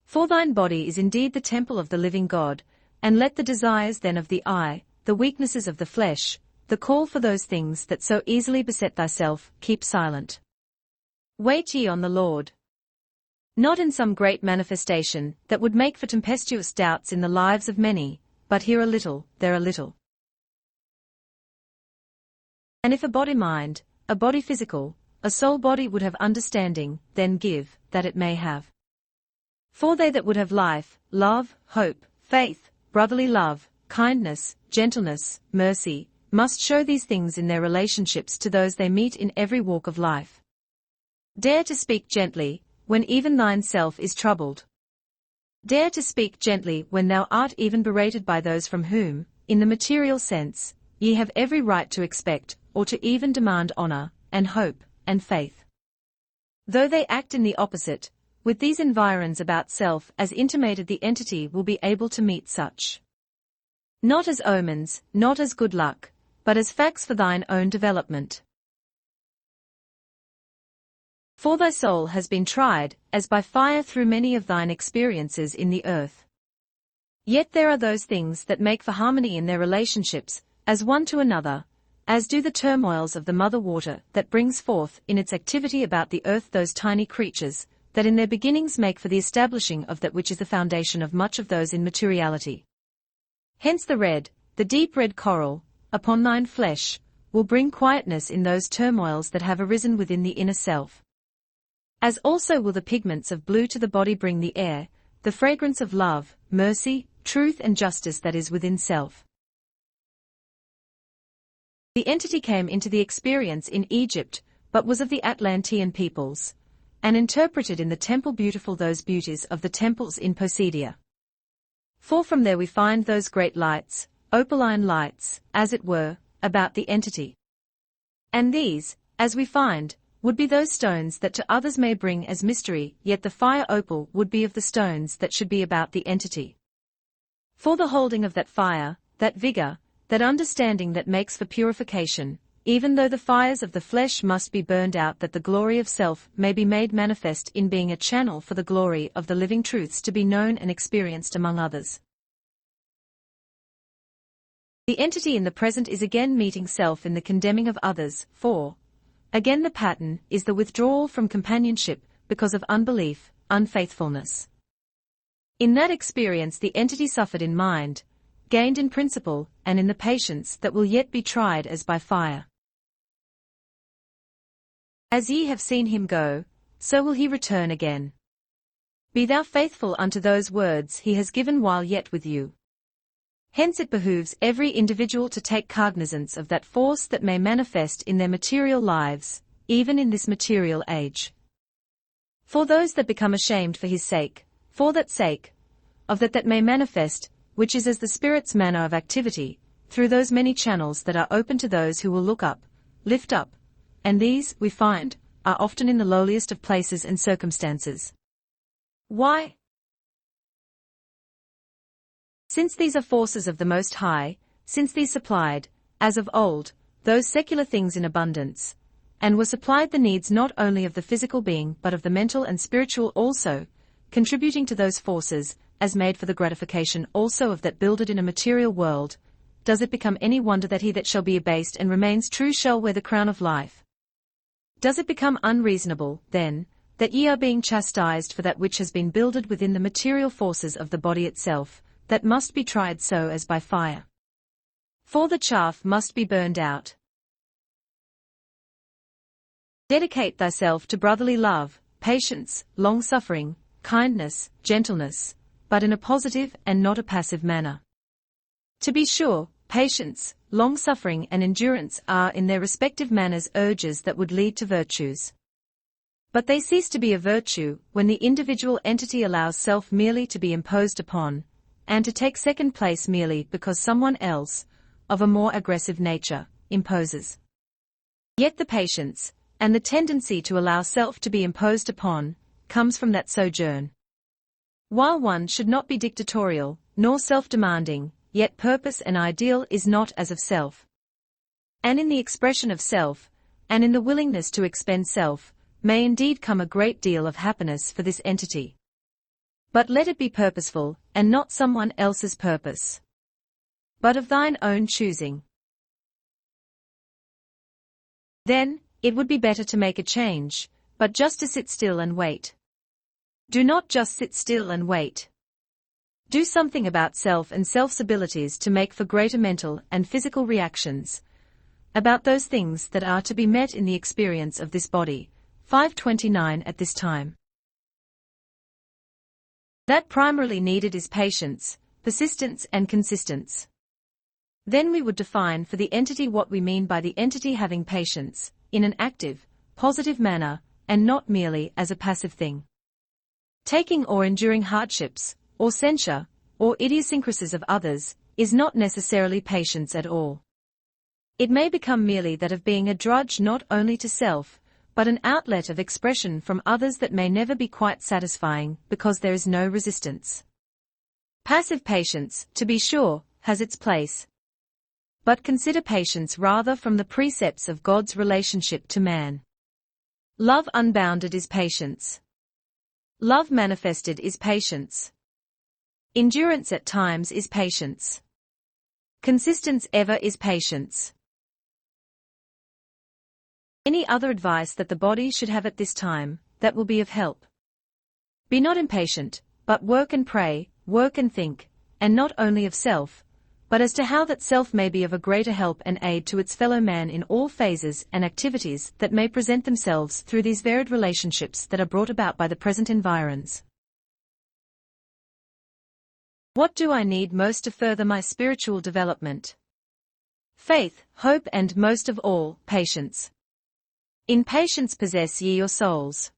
For thine body is indeed the temple of the living God, and let the desires then of the eye, the weaknesses of the flesh, the call for those things that so easily beset thyself, keep silent. Wait ye on the Lord. Not in some great manifestation that would make for tempestuous doubts in the lives of many, but here a little, there a little. And if a body mind, a body physical, a soul body would have understanding, then give, that it may have. For they that would have life, love, hope, faith, brotherly love, kindness, gentleness, mercy, must show these things in their relationships to those they meet in every walk of life. Dare to speak gently, when even thine self is troubled. Dare to speak gently when thou art even berated by those from whom, in the material sense, ye have every right to expect, or to even demand honor, and hope, and faith. Though they act in the opposite, with these environs about self as intimated, the entity will be able to meet such. Not as omens, not as good luck, but as facts for thine own development. For thy soul has been tried, as by fire through many of thine experiences in the earth. Yet there are those things that make for harmony in their relationships, as one to another, as do the turmoils of the mother water that brings forth in its activity about the earth those tiny creatures, that in their beginnings make for the establishing of that which is the foundation of much of those in materiality. Hence the deep red coral, upon thine flesh, will bring quietness in those turmoils that have arisen within the inner self. As also will the pigments of blue to the body bring the air, the fragrance of love, mercy, truth and justice that is within self. The entity came into the experience in Egypt, but was of the Atlantean peoples, and interpreted in the temple beautiful those beauties of the temples in Poseidea. For from there we find those great lights, opaline lights, as it were, about the entity. And these, as we find, would be those stones that to others may bring as mystery, yet the fire opal would be of the stones that should be about the entity. For the holding of that fire, that vigor, that understanding that makes for purification, even though the fires of the flesh must be burned out, that the glory of self may be made manifest in being a channel for the glory of the living truths to be known and experienced among others. The entity in the present is again meeting self in the condemning of others, for, again the pattern is the withdrawal from companionship because of unbelief, unfaithfulness. In that experience the entity suffered in mind, gained in principle, and in the patience that will yet be tried as by fire. As ye have seen him go, so will he return again. Be thou faithful unto those words he has given while yet with you. Hence it behooves every individual to take cognizance of that force that may manifest in their material lives, even in this material age. For those that become ashamed for his sake, for that sake, of that may manifest, which is as the Spirit's manner of activity, through those many channels that are open to those who will look up, lift up, and these, we find, are often in the lowliest of places and circumstances. Why? Since these are forces of the Most High, since these supplied, as of old, those secular things in abundance, and were supplied the needs not only of the physical being but of the mental and spiritual also, contributing to those forces, as made for the gratification also of that builded in a material world, does it become any wonder that he that shall be abased and remains true shall wear the crown of life? Does it become unreasonable, then, that ye are being chastised for that which has been builded within the material forces of the body itself, that must be tried so as by fire? For the chaff must be burned out. Dedicate thyself to brotherly love, patience, long-suffering, kindness, gentleness, but in a positive and not a passive manner. To be sure, patience, long-suffering and endurance are in their respective manners urges that would lead to virtues. But they cease to be a virtue when the individual entity allows self merely to be imposed upon, and to take second place merely because someone else, of a more aggressive nature, imposes. Yet the patience, and the tendency to allow self to be imposed upon, comes from that sojourn. While one should not be dictatorial, nor self-demanding, yet purpose and ideal is not as of self. And in the expression of self, and in the willingness to expend self, may indeed come a great deal of happiness for this entity. But let it be purposeful, and not someone else's purpose, but of thine own choosing. Then, it would be better to make a change, but just to sit still and wait. Do not just sit still and wait. Do something about self and self's abilities to make for greater mental and physical reactions, about those things that are to be met in the experience of this body. 529 at this time. That primarily needed is patience, persistence and consistence. Then we would define for the entity what we mean by the entity having patience, in an active, positive manner, and not merely as a passive thing. Taking or enduring hardships, or censure, or idiosyncrasies of others, is not necessarily patience at all. It may become merely that of being a drudge not only to self, but an outlet of expression from others that may never be quite satisfying because there is no resistance. Passive patience, to be sure, has its place. But consider patience rather from the precepts of God's relationship to man. Love unbounded is patience. Love manifested is patience. Endurance at times is patience. Consistence ever is patience. Any other advice that the body should have at this time, that will be of help. Be not impatient, but work and pray, work and think, and not only of self, but as to how that self may be of a greater help and aid to its fellow man in all phases and activities that may present themselves through these varied relationships that are brought about by the present environs. What do I need most to further my spiritual development? Faith, hope and most of all, patience. In patience possess ye your souls.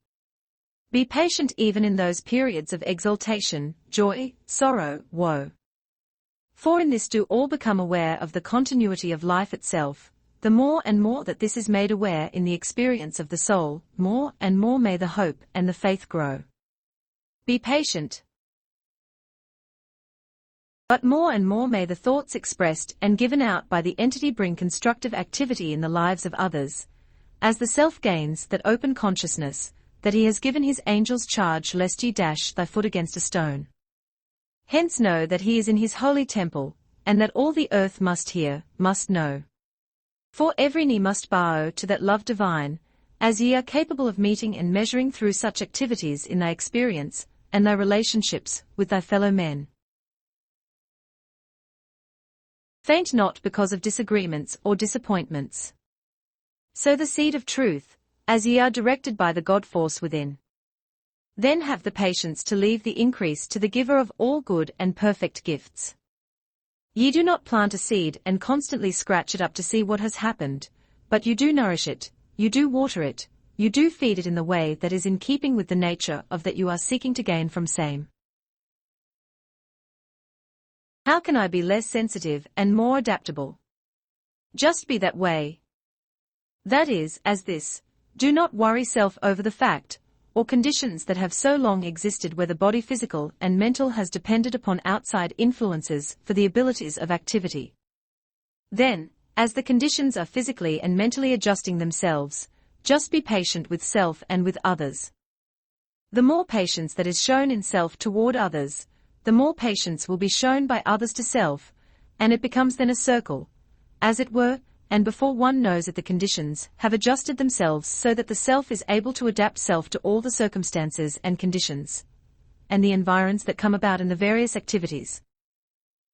Be patient even in those periods of exaltation, joy, sorrow, woe. For in this do all become aware of the continuity of life itself. The more and more that this is made aware in the experience of the soul, more and more may the hope and the faith grow. Be patient. But more and more may the thoughts expressed and given out by the entity bring constructive activity in the lives of others, as the self gains that open consciousness, that he has given his angels charge lest ye dash thy foot against a stone. Hence know that he is in his holy temple, and that all the earth must hear, must know. For every knee must bow to that love divine, as ye are capable of meeting and measuring through such activities in thy experience, and thy relationships with thy fellow men. Faint not because of disagreements or disappointments. Sow the seed of truth, as ye are directed by the God-force within. Then have the patience to leave the increase to the giver of all good and perfect gifts. Ye do not plant a seed and constantly scratch it up to see what has happened, but you do nourish it, you do water it, you do feed it in the way that is in keeping with the nature of that you are seeking to gain from same. How can I be less sensitive and more adaptable? Just be that way. That is, as this, do not worry self over the fact, or conditions that have so long existed where the body physical and mental has depended upon outside influences for the abilities of activity. Then, as the conditions are physically and mentally adjusting themselves, just be patient with self and with others. The more patience that is shown in self toward others, the more patience will be shown by others to self, and it becomes then a circle, as it were, and before one knows it the conditions have adjusted themselves so that the self is able to adapt self to all the circumstances and conditions, and the environs that come about in the various activities.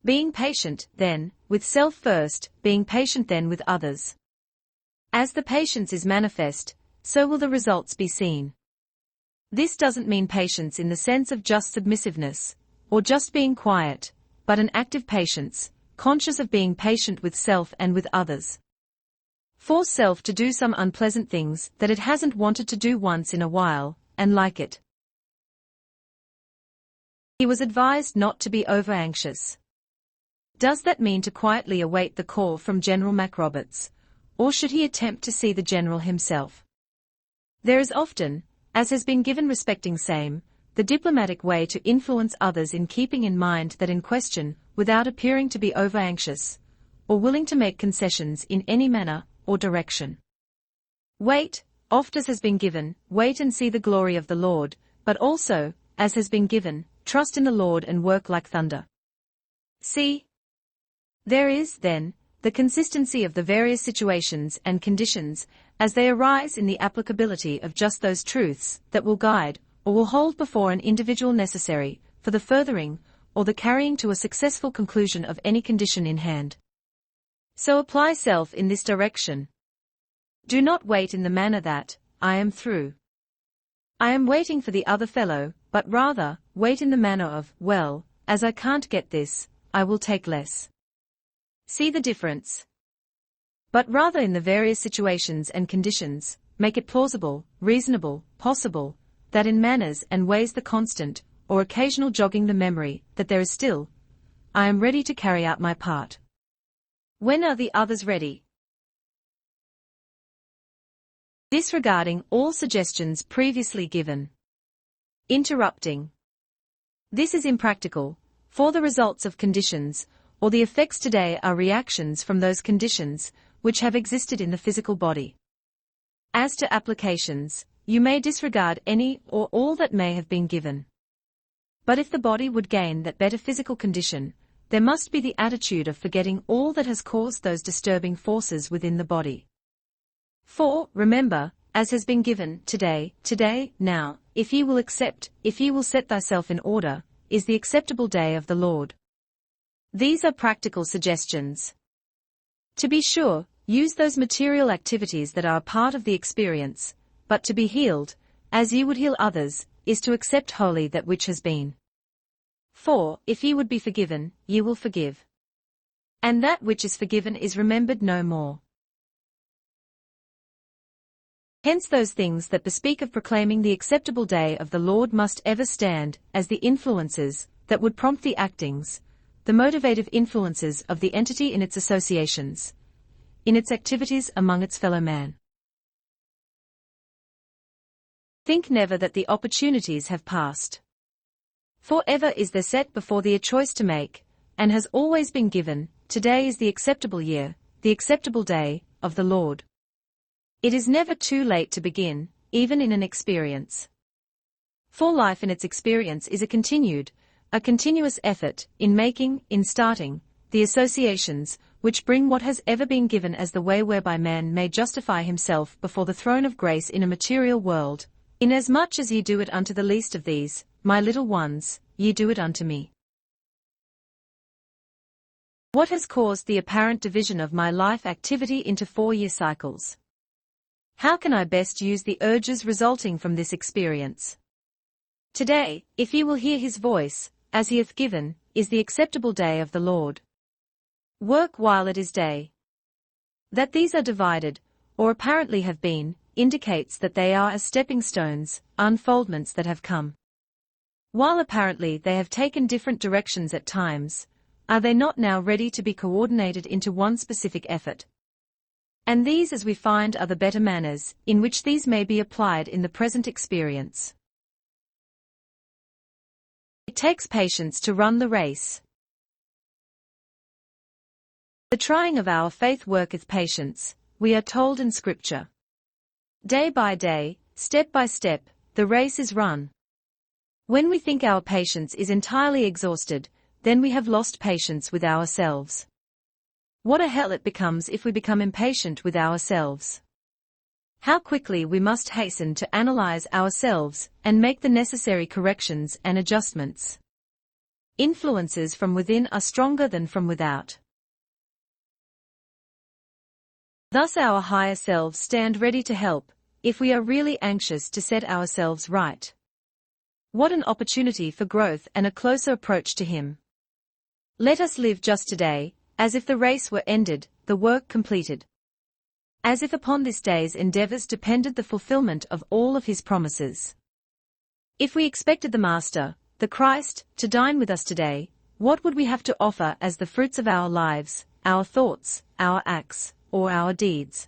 Being patient, then, with self first, being patient then with others. As the patience is manifest, so will the results be seen. This doesn't mean patience in the sense of just submissiveness, or just being quiet, but an active patience, conscious of being patient with self and with others. Force self to do some unpleasant things that it hasn't wanted to do once in a while, and like it. He was advised not to be over-anxious. Does that mean to quietly await the call from General MacRoberts, or should he attempt to see the general himself? There is often, as has been given respecting same, the diplomatic way to influence others in keeping in mind that in question, without appearing to be over-anxious, or willing to make concessions in any manner or direction. Wait, oft as has been given, wait and see the glory of the Lord, but also, as has been given, trust in the Lord and work like thunder. See? There is, then, the consistency of the various situations and conditions, as they arise in the applicability of just those truths that will guide, or will hold before an individual necessary, for the furthering, or the carrying to a successful conclusion of any condition in hand. So apply self in this direction. Do not wait in the manner that, I am through. I am waiting for the other fellow, but rather, wait in the manner of, well, as I can't get this, I will take less. See the difference? But rather in the various situations and conditions, make it plausible, reasonable, possible, that in manners and ways the constant, or occasional jogging the memory, that there is still, I am ready to carry out my part. When are the others ready? Disregarding all suggestions previously given. Interrupting. This is impractical, for the results of conditions, or the effects today are reactions from those conditions, which have existed in the physical body. As to applications, you may disregard any or all that may have been given. But if the body would gain that better physical condition, there must be the attitude of forgetting all that has caused those disturbing forces within the body. For, remember, as has been given, today, now, if ye will accept, if ye will set thyself in order, is the acceptable day of the Lord. These are practical suggestions. To be sure, use those material activities that are a part of the experience, but to be healed, as ye would heal others, is to accept wholly that which has been. For, if ye would be forgiven, ye will forgive. And that which is forgiven is remembered no more. Hence those things that bespeak of proclaiming the acceptable day of the Lord must ever stand as the influences that would prompt the actings, the motivative influences of the entity in its associations, in its activities among its fellow man. Think never that the opportunities have passed. For ever is there set before thee a choice to make, and has always been given, today is the acceptable year, the acceptable day, of the Lord. It is never too late to begin, even in an experience. For life in its experience is a continuous effort, in making, in starting, the associations, which bring what has ever been given as the way whereby man may justify himself before the throne of grace in a material world, inasmuch as ye do it unto the least of these, my little ones, ye do it unto me. What has caused the apparent division of my life activity into 4-year cycles? How can I best use the urges resulting from this experience? Today, if ye will hear his voice, as he hath given, is the acceptable day of the Lord. Work while it is day. That these are divided, or apparently have been, indicates that they are as stepping stones, unfoldments that have come. While apparently they have taken different directions at times, are they not now ready to be coordinated into one specific effort? And these, as we find, are the better manners, in which these may be applied in the present experience. It takes patience to run the race. The trying of our faith worketh patience, we are told in Scripture. Day by day, step by step, the race is run. When we think our patience is entirely exhausted, then we have lost patience with ourselves. What a hell it becomes if we become impatient with ourselves. How quickly we must hasten to analyze ourselves and make the necessary corrections and adjustments. Influences from within are stronger than from without. Thus our higher selves stand ready to help, if we are really anxious to set ourselves right. What an opportunity for growth and a closer approach to Him. Let us live just today, as if the race were ended, the work completed. As if upon this day's endeavors depended the fulfillment of all of His promises. If we expected the Master, the Christ, to dine with us today, what would we have to offer as the fruits of our lives, our thoughts, our acts, or our deeds?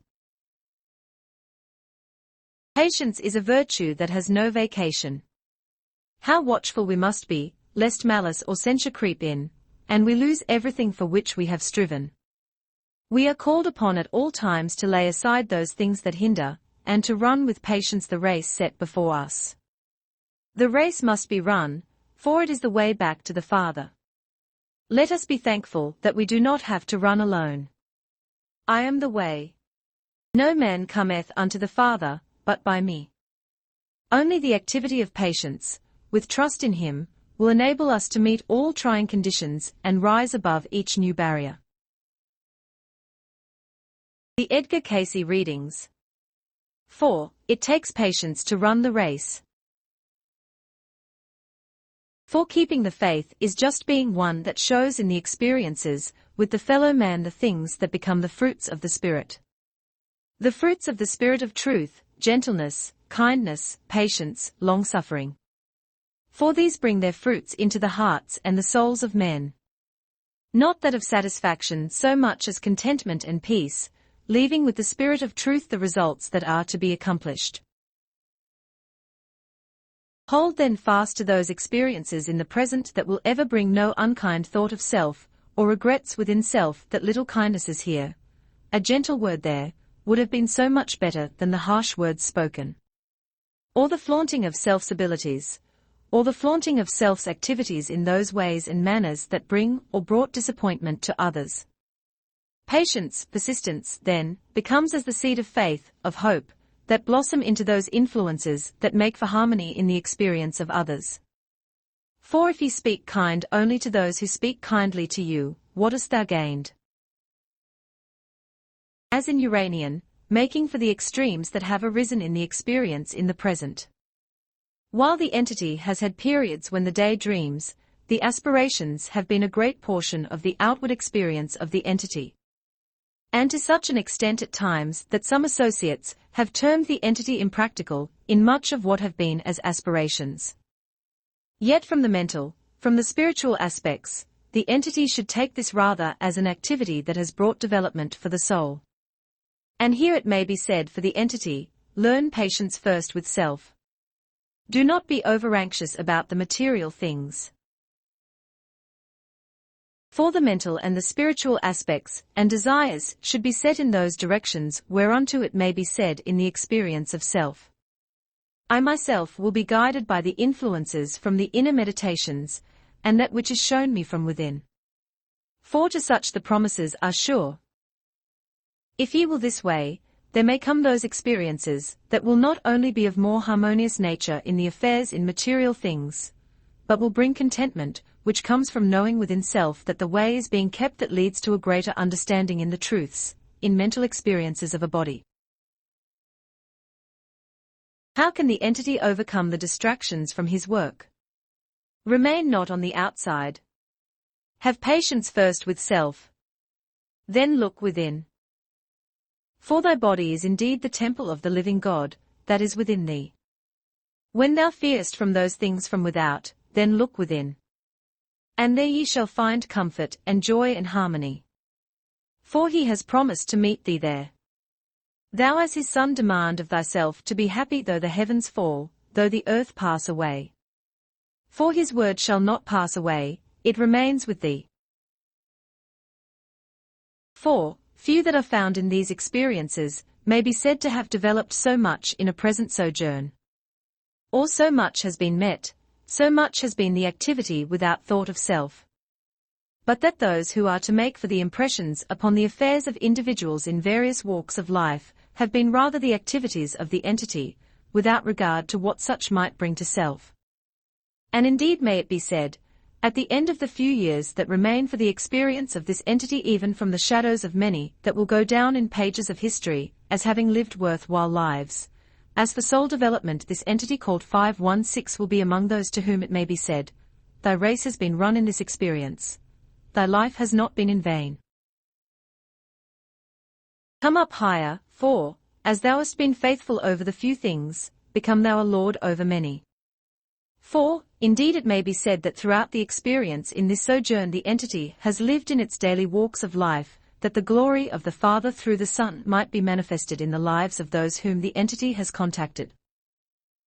Patience is a virtue that has no vacation. How watchful we must be, lest malice or censure creep in, and we lose everything for which we have striven. We are called upon at all times to lay aside those things that hinder, and to run with patience the race set before us. The race must be run, for it is the way back to the Father. Let us be thankful that we do not have to run alone. I am the way. No man cometh unto the Father, but by me. Only the activity of patience, with trust in Him, will enable us to meet all trying conditions and rise above each new barrier. The Edgar Cayce readings. 4. It takes patience to run the race. For keeping the faith is just being one that shows in the experiences with the fellow man the things that become the fruits of the Spirit. The fruits of the Spirit of truth, gentleness, kindness, patience, long-suffering. For these bring their fruits into the hearts and the souls of men. Not that of satisfaction so much as contentment and peace, leaving with the Spirit of truth the results that are to be accomplished. Hold then fast to those experiences in the present that will ever bring no unkind thought of self, or regrets within self that little kindnesses here, a gentle word there, would have been so much better than the harsh words spoken. Or the flaunting of self's abilities, or the flaunting of self's activities in those ways and manners that bring or brought disappointment to others. Patience, persistence, then, becomes as the seed of faith, of hope, that blossom into those influences that make for harmony in the experience of others. For if ye speak kind only to those who speak kindly to you, what hast thou gained? As in Uranian, making for the extremes that have arisen in the experience in the present. While the entity has had periods when the day dreams, the aspirations have been a great portion of the outward experience of the entity. And to such an extent at times that some associates have termed the entity impractical in much of what have been as aspirations. Yet from the mental, from the spiritual aspects, the entity should take this rather as an activity that has brought development for the soul. And here it may be said for the entity, learn patience first with self. Do not be over-anxious about the material things. For the mental and the spiritual aspects and desires should be set in those directions whereunto it may be said in the experience of self. I myself will be guided by the influences from the inner meditations, and that which is shown me from within. For to such the promises are sure. If ye will this way, there may come those experiences that will not only be of more harmonious nature in the affairs in material things, but will bring contentment, which comes from knowing within self that the way is being kept that leads to a greater understanding in the truths, in mental experiences of a body. How can the entity overcome the distractions from his work? Remain not on the outside. Have patience first with self. Then look within. For thy body is indeed the temple of the living God, that is within thee. When thou fearest from those things from without, then look within. And there ye shall find comfort and joy and harmony. For he has promised to meet thee there. Thou as his son demand of thyself to be happy though the heavens fall, though the earth pass away. For his word shall not pass away, it remains with thee. 4. Few that are found in these experiences may be said to have developed so much in a present sojourn. Or so much has been met, so much has been the activity without thought of self. But that those who are to make for the impressions upon the affairs of individuals in various walks of life have been rather the activities of the entity, without regard to what such might bring to self. And indeed may it be said, at the end of the few years that remain for the experience of this entity, even from the shadows of many that will go down in pages of history, as having lived worthwhile lives, As for soul development, this entity called 516 will be among those to whom it may be said, thy race has been run in this experience. Thy life has not been in vain. Come up higher, for, as thou hast been faithful over the few things, become thou a lord over many. For, indeed it may be said that throughout the experience in this sojourn the entity has lived in its daily walks of life, that the glory of the Father through the Son might be manifested in the lives of those whom the entity has contacted.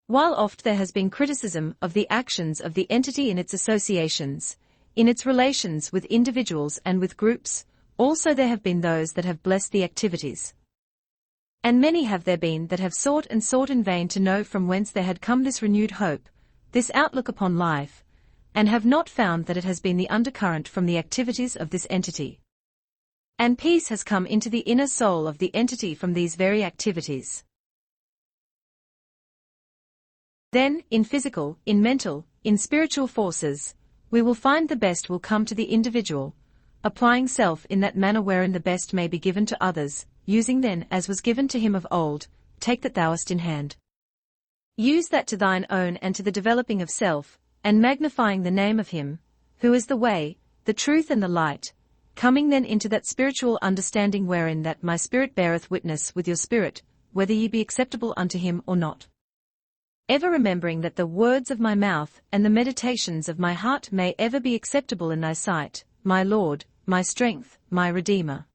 While oft there has been criticism of the actions of the entity in its associations, in its relations with individuals and with groups, also there have been those that have blessed the activities. And many have there been that have sought and sought in vain to know from whence there had come this renewed hope, this outlook upon life, and have not found that it has been the undercurrent from the activities of this entity. And peace has come into the inner soul of the entity from these very activities. Then, in physical, in mental, in spiritual forces, we will find the best will come to the individual, applying self in that manner wherein the best may be given to others, using then as was given to him of old, take that thou hast in hand. Use that to thine own and to the developing of self, and magnifying the name of him, who is the way, the truth and the light, coming then into that spiritual understanding wherein that my spirit beareth witness with your spirit, whether ye be acceptable unto him or not. Ever remembering that the words of my mouth and the meditations of my heart may ever be acceptable in thy sight, my Lord, my strength, my Redeemer.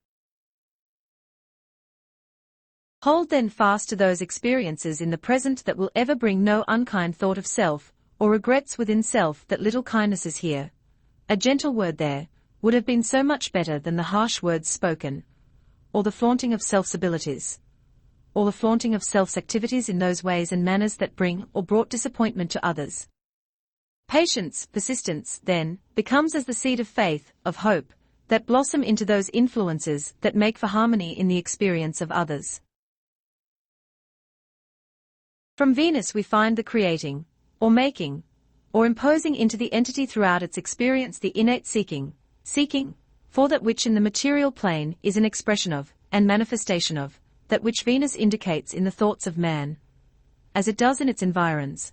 Hold then fast to those experiences in the present that will ever bring no unkind thought of self, or regrets within self that little kindness is here, a gentle word there, would have been so much better than the harsh words spoken, or the flaunting of self's abilities, or the flaunting of self's activities in those ways and manners that bring or brought disappointment to others. Patience, persistence, then, becomes as the seed of faith, of hope, that blossom into those influences that make for harmony in the experience of others. From Venus we find the creating, or making, or imposing into the entity throughout its experience the innate seeking, for that which in the material plane is an expression of, and manifestation of, that which Venus indicates in the thoughts of man, as it does in its environs.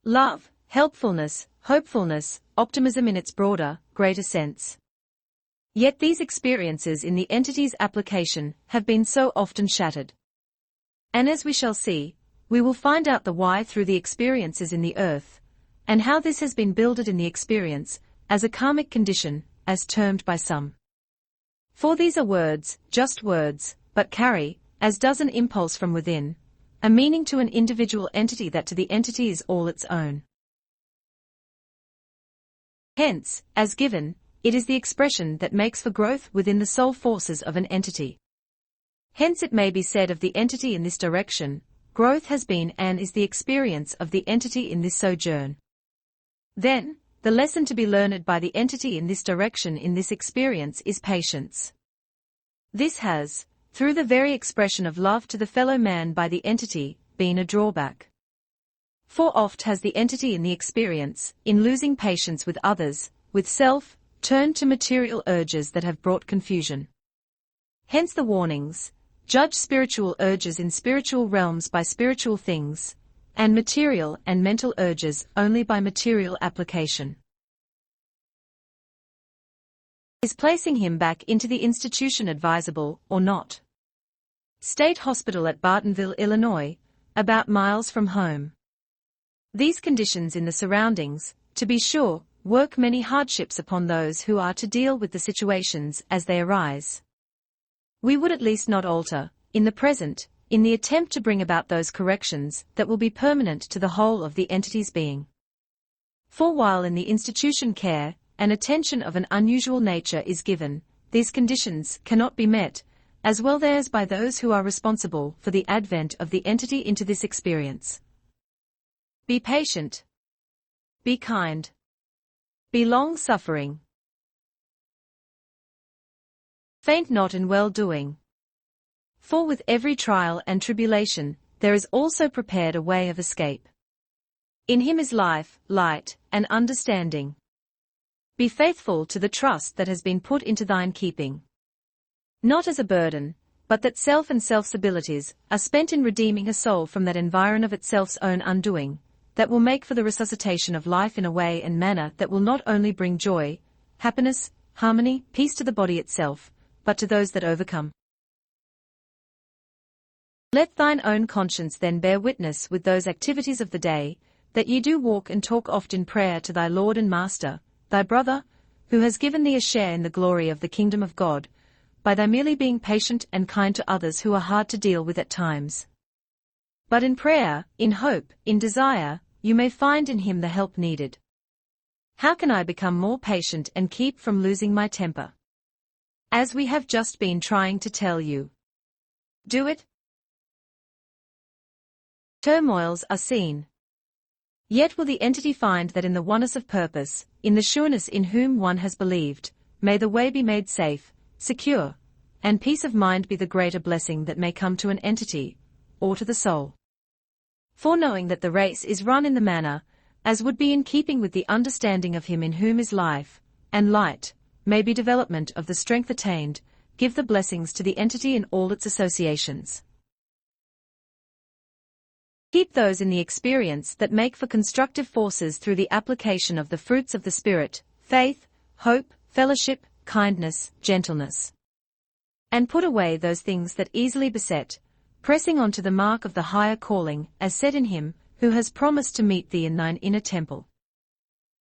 Love, helpfulness, hopefulness, optimism in its broader, greater sense. Yet these experiences in the entity's application have been so often shattered. And as we shall see, we will find out the why through the experiences in the earth, and how this has been builded in the experience, as a karmic condition, as termed by some. For these are words, just words, but carry, as does an impulse from within, a meaning to an individual entity that to the entity is all its own. Hence, as given, it is the expression that makes for growth within the soul forces of an entity. Hence it may be said of the entity in this direction, growth has been and is the experience of the entity in this sojourn. Then, the lesson to be learned by the entity in this direction in this experience is patience. This has, through the very expression of love to the fellow man by the entity, been a drawback. For oft has the entity in the experience, in losing patience with others, with self, turned to material urges that have brought confusion. Hence the warnings, judge spiritual urges in spiritual realms by spiritual things, and material and mental urges only by material application. Is placing him back into the institution advisable or not? State Hospital at Bartonville, Illinois, about miles from home. These conditions in the surroundings, to be sure, work many hardships upon those who are to deal with the situations as they arise. We would at least not alter, in the present, in the attempt to bring about those corrections that will be permanent to the whole of the entity's being. For while in the institution care, and attention of an unusual nature is given, these conditions cannot be met, as well as by those who are responsible for the advent of the entity into this experience. Be patient. Be kind. Be long-suffering. Faint not in well-doing. For with every trial and tribulation, there is also prepared a way of escape. In him is life, light, and understanding. Be faithful to the trust that has been put into thine keeping. Not as a burden, but that self and self's abilities are spent in redeeming a soul from that environ of itself's own undoing, that will make for the resuscitation of life in a way and manner that will not only bring joy, happiness, harmony, peace to the body itself, but to those that overcome. Let thine own conscience then bear witness with those activities of the day, that ye do walk and talk oft in prayer to thy Lord and Master, thy brother, who has given thee a share in the glory of the kingdom of God, by thy merely being patient and kind to others who are hard to deal with at times. But in prayer, in hope, in desire, you may find in him the help needed. How can I become more patient and keep from losing my temper? As we have just been trying to tell you. Do it. Turmoils are seen. Yet will the entity find that in the oneness of purpose, in the sureness in whom one has believed, may the way be made safe, secure, and peace of mind be the greater blessing that may come to an entity, or to the soul. For knowing that the race is run in the manner, as would be in keeping with the understanding of him in whom is life, and light, may be development of the strength attained, give the blessings to the entity in all its associations. Keep those in the experience that make for constructive forces through the application of the fruits of the Spirit, faith, hope, fellowship, kindness, gentleness. And put away those things that easily beset, pressing on to the mark of the higher calling, as said in him, who has promised to meet thee in thine inner temple.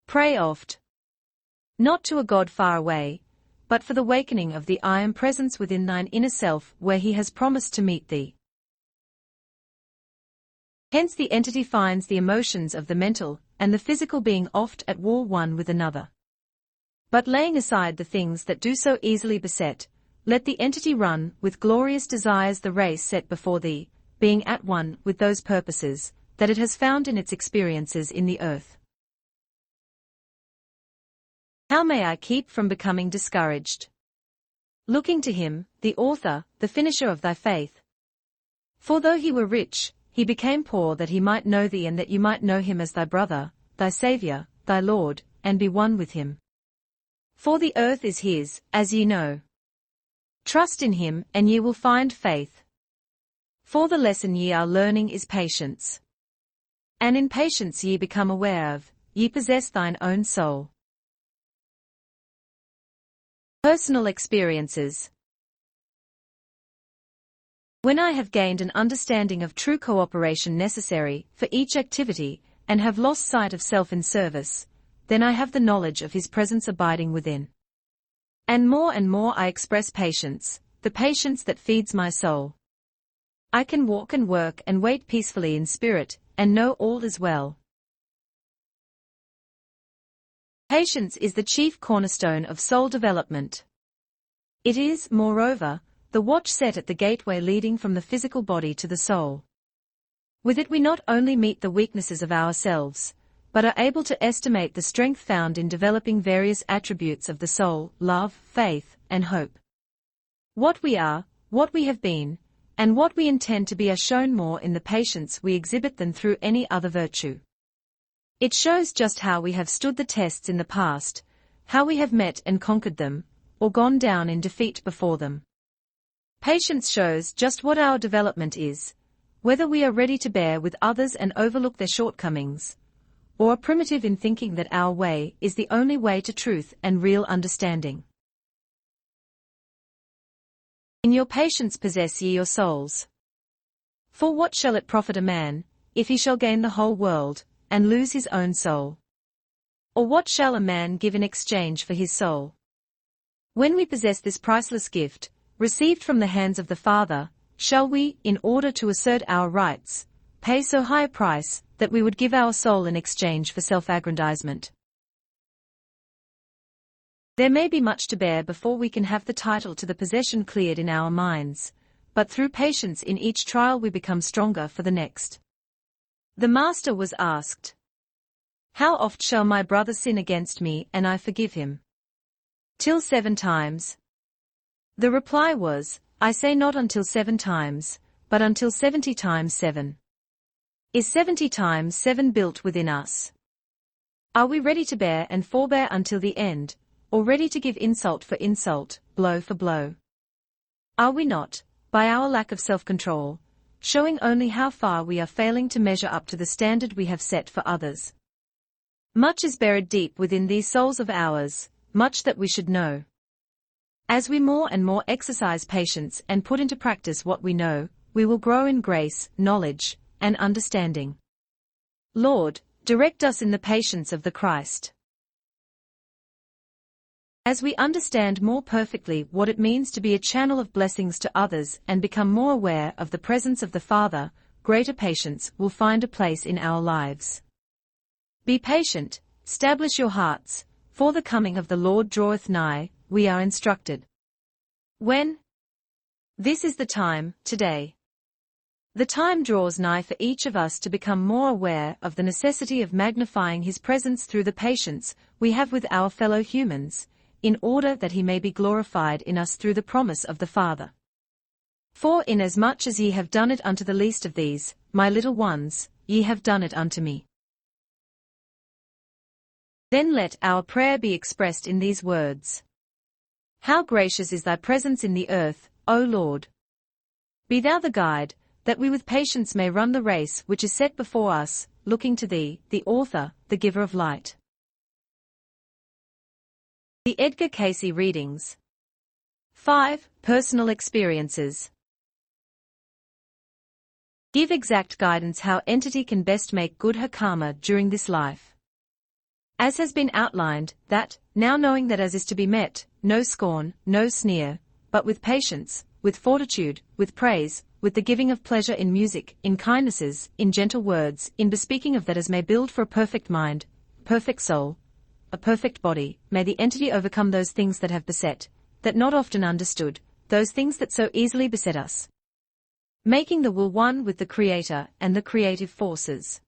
Pray oft. Not to a God far away, but for the wakening of the I am presence within thine inner self where he has promised to meet thee. Hence the entity finds the emotions of the mental and the physical being oft at war one with another. But laying aside the things that do so easily beset, let the entity run with glorious desires the race set before thee, being at one with those purposes that it has found in its experiences in the earth. How may I keep from becoming discouraged? Looking to him, the author, the finisher of thy faith. For though he were rich, he became poor that he might know thee and that you might know him as thy brother, thy Saviour, thy Lord, and be one with him. For the earth is his, as ye know. Trust in him, and ye will find faith. For the lesson ye are learning is patience. And in patience ye become aware of, ye possess thine own soul. Personal experiences. When I have gained an understanding of true cooperation necessary for each activity, and have lost sight of self in service, then I have the knowledge of his presence abiding within. And more I express patience, the patience that feeds my soul. I can walk and work and wait peacefully in spirit, and know all is well. Patience is the chief cornerstone of soul development. It is, moreover, the watch set at the gateway leading from the physical body to the soul. With it we not only meet the weaknesses of ourselves, but are able to estimate the strength found in developing various attributes of the soul, love, faith, and hope. What we are, what we have been, and what we intend to be are shown more in the patience we exhibit than through any other virtue. It shows just how we have stood the tests in the past, how we have met and conquered them, or gone down in defeat before them. Patience shows just what our development is, whether we are ready to bear with others and overlook their shortcomings, or are primitive in thinking that our way is the only way to truth and real understanding. In your patience possess ye your souls. For what shall it profit a man, if he shall gain the whole world, and lose his own soul? Or what shall a man give in exchange for his soul? When we possess this priceless gift, received from the hands of the Father, shall we, in order to assert our rights, pay so high a price, that we would give our soul in exchange for self-aggrandizement? There may be much to bear before we can have the title to the possession cleared in our minds, but through patience in each trial we become stronger for the next. The Master was asked, "How oft shall my brother sin against me and I forgive him? Till 7 times? The reply was, I say not until 7 times, but until 70 times 7. Is 70 times 7 built within us? Are we ready to bear and forbear until the end, or ready to give insult for insult, blow for blow? Are we not, by our lack of self-control, showing only how far we are failing to measure up to the standard we have set for others. Much is buried deep within these souls of ours, much that we should know. As we more and more exercise patience and put into practice what we know, we will grow in grace, knowledge, and understanding. Lord, direct us in the patience of the Christ. As we understand more perfectly what it means to be a channel of blessings to others and become more aware of the presence of the Father, greater patience will find a place in our lives. Be patient, establish your hearts, for the coming of the Lord draweth nigh, we are instructed. When? This is the time, today. The time draws nigh for each of us to become more aware of the necessity of magnifying His presence through the patience we have with our fellow humans, in order that He may be glorified in us through the promise of the Father. For inasmuch as ye have done it unto the least of these, my little ones, ye have done it unto me. Then let our prayer be expressed in these words. How gracious is thy presence in the earth, O Lord! Be thou the guide, that we with patience may run the race which is set before us, looking to thee, the author, the giver of light. The Edgar Cayce readings. 5. Personal experiences. Give exact guidance how entity can best make good her karma during this life. As has been outlined, that, now knowing that as is to be met, no scorn, no sneer, but with patience, with fortitude, with praise, with the giving of pleasure in music, in kindnesses, in gentle words, in bespeaking of that as may build for a perfect mind, perfect soul, a perfect body, may the entity overcome those things that have beset, that not often understood, those things that so easily beset us. Making the will one with the Creator and the creative forces.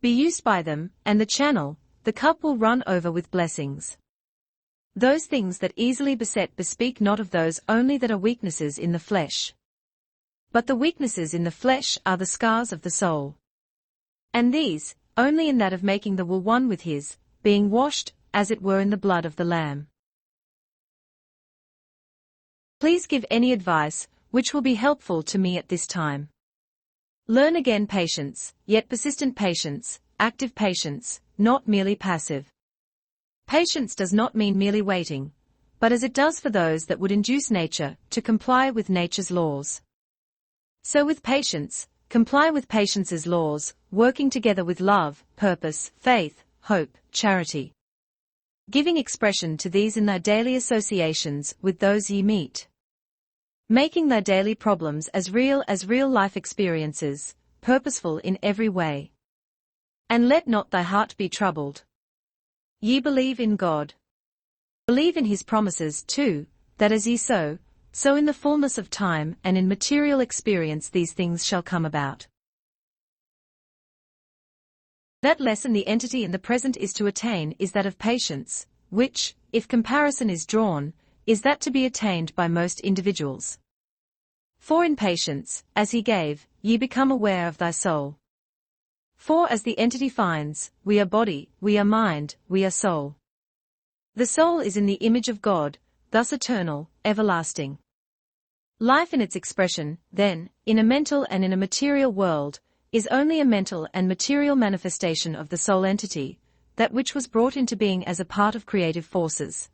Be used by them, and the channel, the cup will run over with blessings. Those things that easily beset bespeak not of those only that are weaknesses in the flesh. But the weaknesses in the flesh are the scars of the soul. And these, only in that of making the will one with His, being washed, as it were in the blood of the Lamb. Please give any advice, which will be helpful to me at this time. Learn again patience, yet persistent patience, active patience, not merely passive. Patience does not mean merely waiting, but as it does for those that would induce nature to comply with nature's laws. So with patience, comply with patience's laws, working together with love, purpose, faith, hope, charity. Giving expression to these in thy daily associations with those ye meet. Making thy daily problems as real life experiences, purposeful in every way. And let not thy heart be troubled. Ye believe in God. Believe in His promises too, that as ye sow, so in the fullness of time and in material experience these things shall come about. That lesson the entity in the present is to attain is that of patience, which, if comparison is drawn, is that to be attained by most individuals. For in patience, as He gave, ye become aware of thy soul. For as the entity finds, we are body, we are mind, we are soul. The soul is in the image of God, thus eternal, everlasting. Life in its expression, then, in a mental and in a material world, is only a mental and material manifestation of the soul entity, that which was brought into being as a part of creative forces.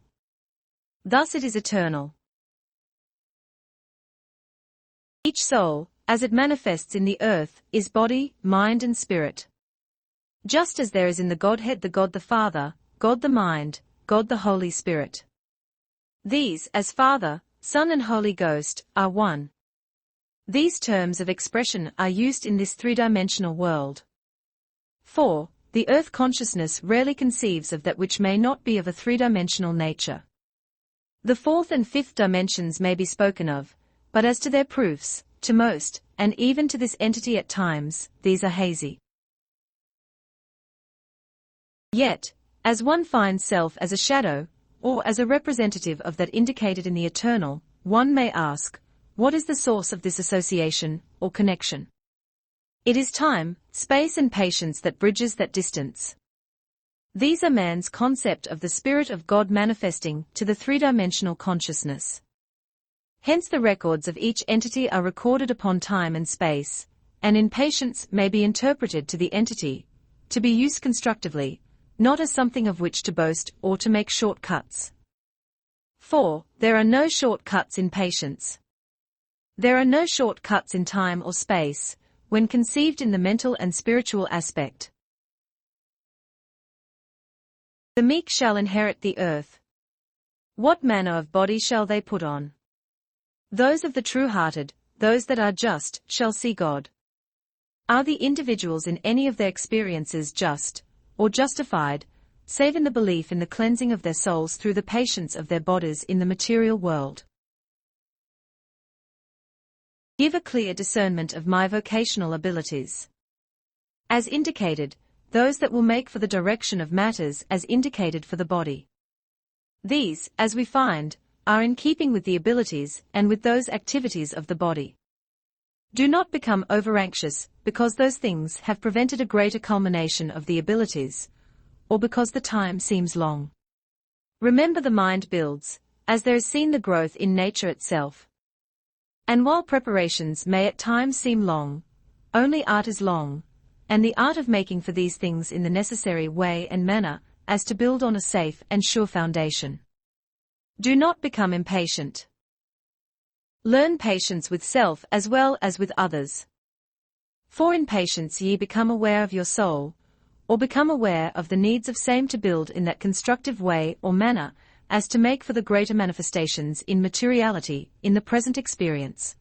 Thus it is eternal. Each soul, as it manifests in the earth, is body, mind and spirit. Just as there is in the Godhead the God the Father, God the Mind, God the Holy Spirit. These, as Father, Son and Holy Ghost, are one. These terms of expression are used in this three-dimensional world. 4. The earth consciousness rarely conceives of that which may not be of a three-dimensional nature. The fourth and fifth dimensions may be spoken of, but as to their proofs, to most, and even to this entity at times, these are hazy. Yet, as one finds self as a shadow, or as a representative of that indicated in the eternal, one may ask, what is the source of this association, or connection? It is time, space and patience that bridges that distance. These are man's concept of the Spirit of God manifesting to the three-dimensional consciousness. Hence the records of each entity are recorded upon time and space, and in patience may be interpreted to the entity, to be used constructively, not as something of which to boast or to make shortcuts. 4. There are no shortcuts in patience. There are no shortcuts in time or space, when conceived in the mental and spiritual aspect. The meek shall inherit the earth. What manner of body shall they put on? Those of the true-hearted, those that are just, shall see God. Are the individuals in any of their experiences just, or justified, save in the belief in the cleansing of their souls through the patience of their bodies in the material world? Give a clear discernment of my vocational abilities. As indicated, those that will make for the direction of matters as indicated for the body. These, as we find, are in keeping with the abilities and with those activities of the body. Do not become over-anxious, because those things have prevented a greater culmination of the abilities, or because the time seems long. Remember the mind builds, as there is seen the growth in nature itself. And while preparations may at times seem long, only art is long, and the art of making for these things in the necessary way and manner, as to build on a safe and sure foundation. Do not become impatient. Learn patience with self as well as with others. For in patience ye become aware of your soul, or become aware of the needs of same to build in that constructive way or manner, as to make for the greater manifestations in materiality, in the present experience.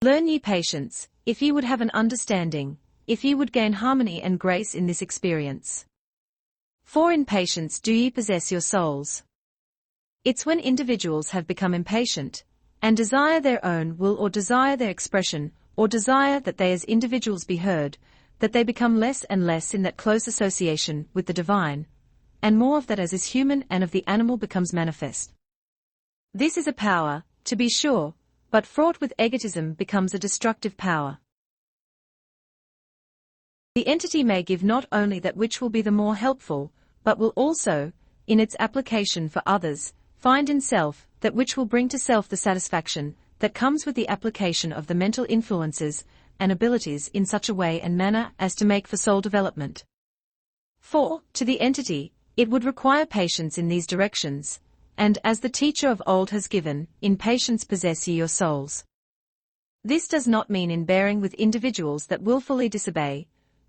Learn ye patience, if ye would have an understanding, if ye would gain harmony and grace in this experience. For in patience do ye possess your souls. It's when individuals have become impatient, and desire their own will or desire their expression, or desire that they as individuals be heard, that they become less and less in that close association with the divine, and more of that as is human and of the animal becomes manifest. This is a power, to be sure, but fraught with egotism becomes a destructive power. The entity may give not only that which will be the more helpful, but will also, in its application for others, find in self that which will bring to self the satisfaction that comes with the application of the mental influences and abilities in such a way and manner as to make for soul development. 4. To the entity, it would require patience in these directions, and as the teacher of old has given, in patience possess ye your souls. This does not mean in bearing with individuals that willfully disobey,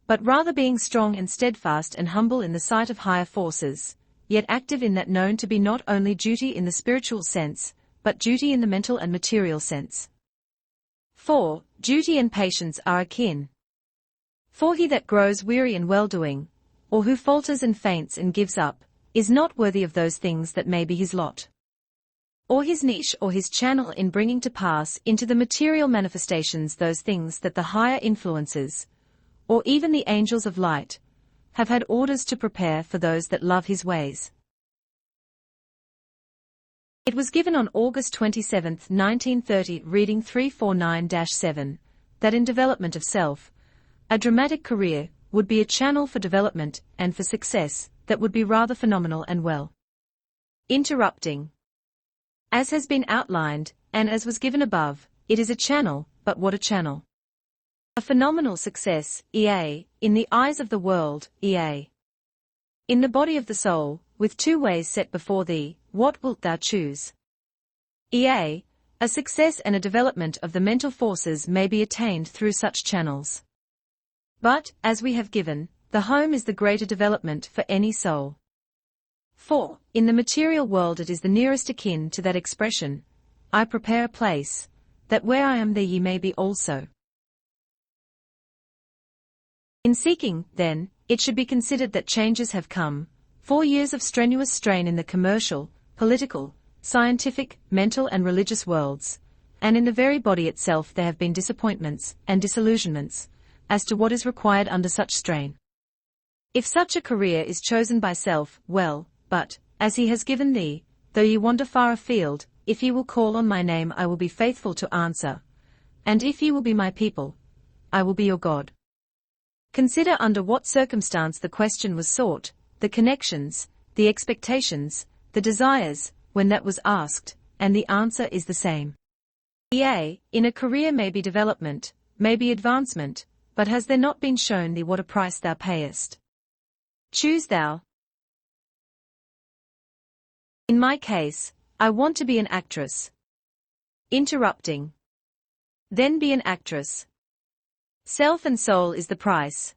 but rather being strong and steadfast and humble in the sight of higher forces, yet active in that known to be not only duty in the spiritual sense, but duty in the mental and material sense. 4. Duty and patience are akin. For he that grows weary in well-doing, or who falters and faints and gives up, is not worthy of those things that may be his lot, or his niche or his channel in bringing to pass into the material manifestations those things that the higher influences, or even the angels of light, have had orders to prepare for those that love his ways. It was given on August 27, 1930, reading 349-7, that in development of self, a dramatic career would be a channel for development and for success that would be rather phenomenal and well. Interrupting. As has been outlined, and as was given above, it is a channel, but what a channel. A phenomenal success, ea, in the eyes of the world, ea. In the body of the soul, with two ways set before thee, what wilt thou choose? ea, a success and a development of the mental forces may be attained through such channels. But, as we have given, the home is the greater development for any soul. 4. In the material world it is the nearest akin to that expression, I prepare a place, that where I am there ye may be also. In seeking, then, it should be considered that changes have come, 4 years of strenuous strain in the commercial, political, scientific, mental and religious worlds, and in the very body itself there have been disappointments and disillusionments, as to what is required under such strain. If such a career is chosen by self, well, but, as he has given thee, though ye wander far afield, if ye will call on my name I will be faithful to answer, and if ye will be my people, I will be your God. Consider under what circumstance the question was sought, the connections, the expectations, the desires, when that was asked, and the answer is the same. Yea, in a career may be development, may be advancement, but has there not been shown thee what a price thou payest? Choose thou. In my case, I want to be an actress. Interrupting. Then be an actress. Self and soul is the price.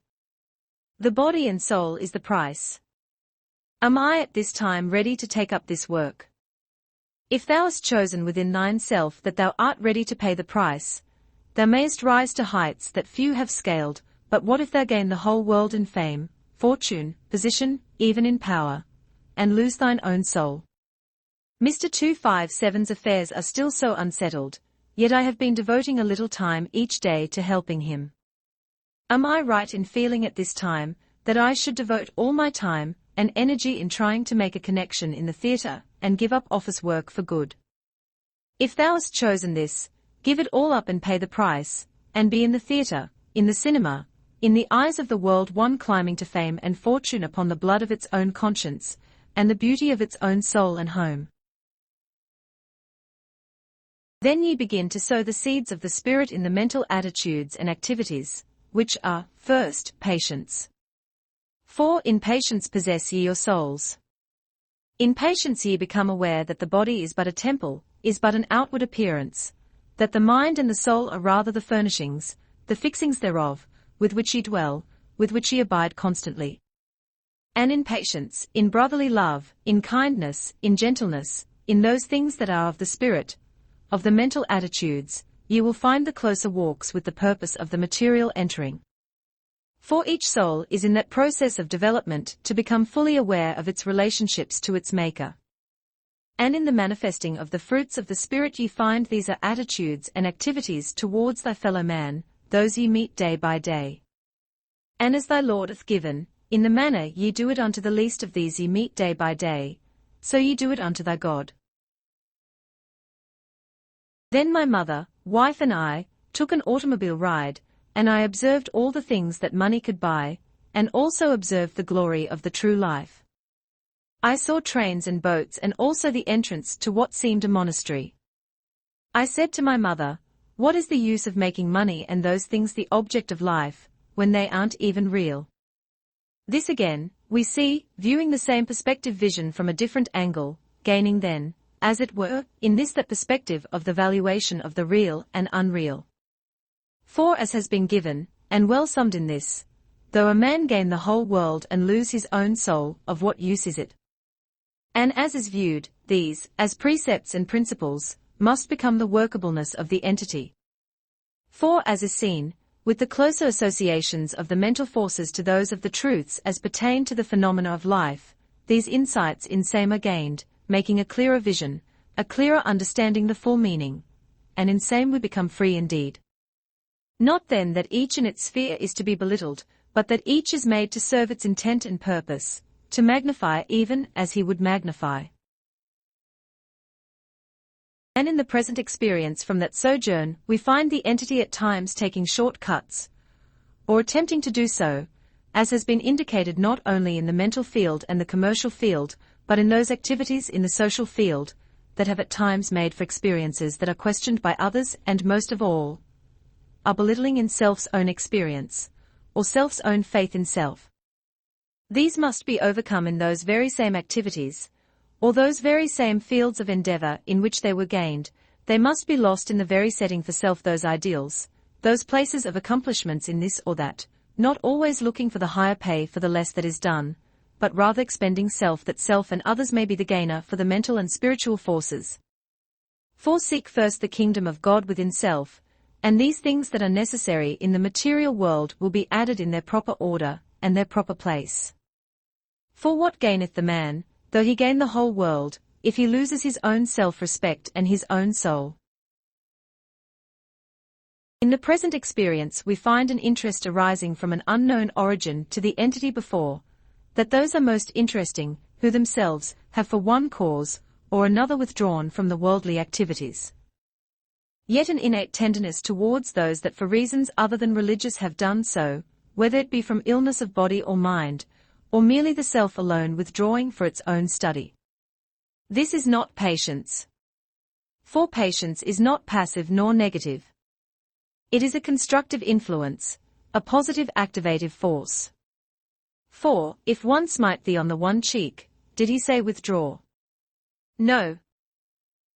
The body and soul is the price. Am I at this time ready to take up this work? If thou hast chosen within thine self that thou art ready to pay the price, thou mayest rise to heights that few have scaled, but what if thou gain the whole world in fame, fortune, position, even in power, and lose thine own soul? Mr. 257's affairs are still so unsettled, yet I have been devoting a little time each day to helping him. Am I right in feeling at this time that I should devote all my time and energy in trying to make a connection in the theatre and give up office work for good? If thou hast chosen this, give it all up and pay the price, and be in the theatre, in the cinema, in the eyes of the world, one climbing to fame and fortune upon the blood of its own conscience, and the beauty of its own soul and home. Then ye begin to sow the seeds of the Spirit in the mental attitudes and activities, which are, first, patience. For in patience possess ye your souls. In patience ye become aware that the body is but a temple, is but an outward appearance, that the mind and the soul are rather the furnishings, the fixings thereof, with which ye dwell, with which ye abide constantly. And in patience, in brotherly love, in kindness, in gentleness, in those things that are of the Spirit, of the mental attitudes, ye will find the closer walks with the purpose of the material entering. For each soul is in that process of development to become fully aware of its relationships to its Maker. And in the manifesting of the fruits of the Spirit ye find these are attitudes and activities towards thy fellow man, those ye meet day by day. And as thy Lord hath given, in the manner ye do it unto the least of these ye meet day by day, so ye do it unto thy God. Then my mother, wife and I, took an automobile ride, and I observed all the things that money could buy, and also observed the glory of the true life. I saw trains and boats and also the entrance to what seemed a monastery. I said to my mother, what is the use of making money and those things the object of life, when they aren't even real? This again, we see, viewing the same perspective vision from a different angle, gaining then, as it were, in this that perspective of the valuation of the real and unreal. For as has been given, and well summed in this, though a man gain the whole world and lose his own soul, of what use is it? And as is viewed, these, as precepts and principles, must become the workableness of the entity. For as is seen, with the closer associations of the mental forces to those of the truths as pertain to the phenomena of life, these insights in same are gained, making a clearer vision, a clearer understanding the full meaning, and in same we become free indeed. Not then that each in its sphere is to be belittled, but that each is made to serve its intent and purpose, to magnify even as he would magnify. And in the present experience from that sojourn we find the entity at times taking short cuts, or attempting to do so, as has been indicated not only in the mental field and the commercial field, but in those activities in the social field, that have at times made for experiences that are questioned by others and most of all, are belittling in self's own experience, or self's own faith in self. These must be overcome in those very same activities, or those very same fields of endeavor in which they were gained, they must be lost in the very setting for self those ideals, those places of accomplishments in this or that, not always looking for the higher pay for the less that is done, but rather expending self that self and others may be the gainer for the mental and spiritual forces. For seek first the kingdom of God within self, and these things that are necessary in the material world will be added in their proper order and their proper place. For what gaineth the man, though he gain the whole world, if he loses his own self-respect and his own soul? In the present experience we find an interest arising from an unknown origin to the entity before, that those are most interesting, who themselves have for one cause or another withdrawn from the worldly activities. Yet an innate tenderness towards those that for reasons other than religious have done so, whether it be from illness of body or mind, or merely the self alone withdrawing for its own study. This is not patience. For patience is not passive nor negative. It is a constructive influence, a positive activative force. For, if one smite thee on the one cheek, did he say withdraw? No.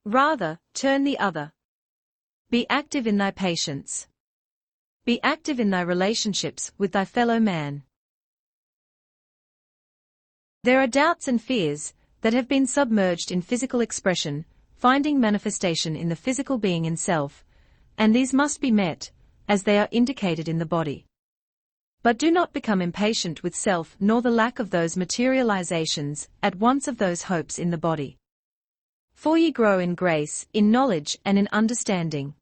Rather, turn the other. Be active in thy patience. Be active in thy relationships with thy fellow man. There are doubts and fears that have been submerged in physical expression, finding manifestation in the physical being in self, and these must be met, as they are indicated in the body. But do not become impatient with self nor the lack of those materializations at once of those hopes in the body. For ye grow in grace, in knowledge and in understanding.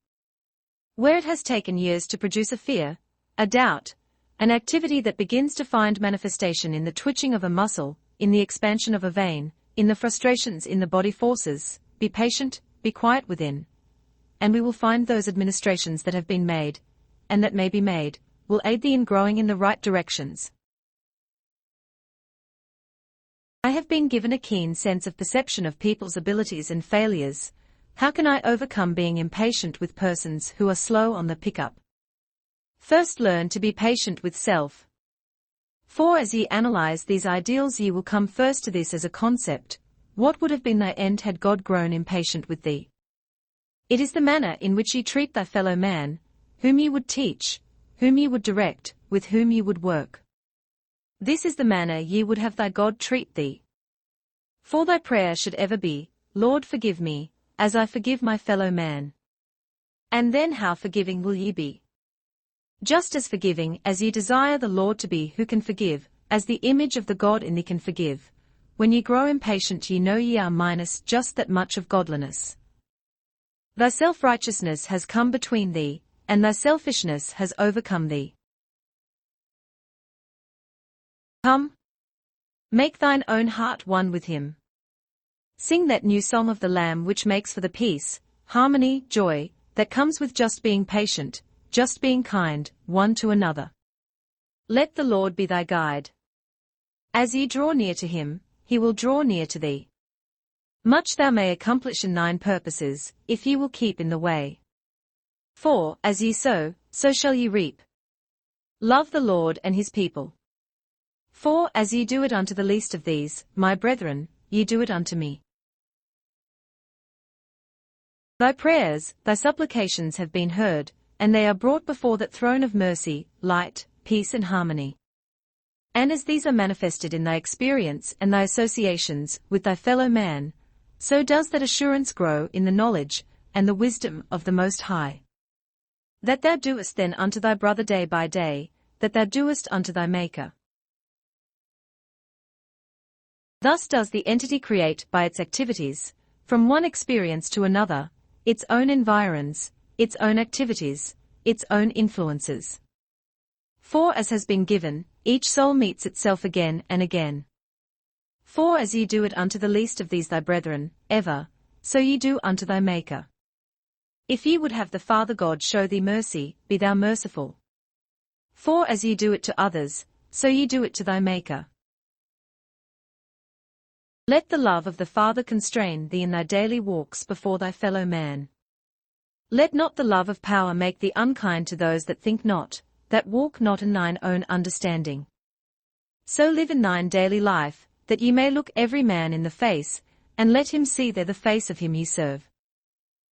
Where it has taken years to produce a fear, a doubt, an activity that begins to find manifestation in the twitching of a muscle, in the expansion of a vein, in the frustrations in the body forces, be patient, be quiet within. And we will find those administrations that have been made, and that may be made, will aid thee in growing in the right directions. I have been given a keen sense of perception of people's abilities and failures. How can I overcome being impatient with persons who are slow on the pickup? First learn to be patient with self. For as ye analyze these ideals ye will come first to this as a concept: what would have been thy end had God grown impatient with thee? It is the manner in which ye treat thy fellow man, whom ye would teach, whom ye would direct, with whom ye would work. This is the manner ye would have thy God treat thee. For thy prayer should ever be, Lord forgive me, as I forgive my fellow man. And then how forgiving will ye be? Just as forgiving as ye desire the Lord to be who can forgive, as the image of the God in thee can forgive. When ye grow impatient ye know ye are minus just that much of godliness. Thy self-righteousness has come between thee, and thy selfishness has overcome thee. Come. Make thine own heart one with him. Sing that new song of the Lamb which makes for the peace, harmony, joy, that comes with just being patient, just being kind, one to another. Let the Lord be thy guide. As ye draw near to him, he will draw near to thee. Much thou may accomplish in thine purposes, if ye will keep in the way. For, as ye sow, so shall ye reap. Love the Lord and his people. For, as ye do it unto the least of these, my brethren, ye do it unto me. Thy prayers, thy supplications have been heard, and they are brought before that throne of mercy, light, peace and harmony. And as these are manifested in thy experience and thy associations with thy fellow man, so does that assurance grow in the knowledge and the wisdom of the Most High. That thou doest then unto thy brother day by day, that thou doest unto thy Maker. Thus does the entity create by its activities, from one experience to another, its own environs, its own activities, its own influences. For as has been given, each soul meets itself again and again. For as ye do it unto the least of these thy brethren, ever, so ye do unto thy Maker. If ye would have the Father God show thee mercy, be thou merciful. For as ye do it to others, so ye do it to thy Maker. Let the love of the Father constrain thee in thy daily walks before thy fellow man. Let not the love of power make thee unkind to those that think not, that walk not in thine own understanding. So live in thine daily life, that ye may look every man in the face, and let him see there the face of him ye serve.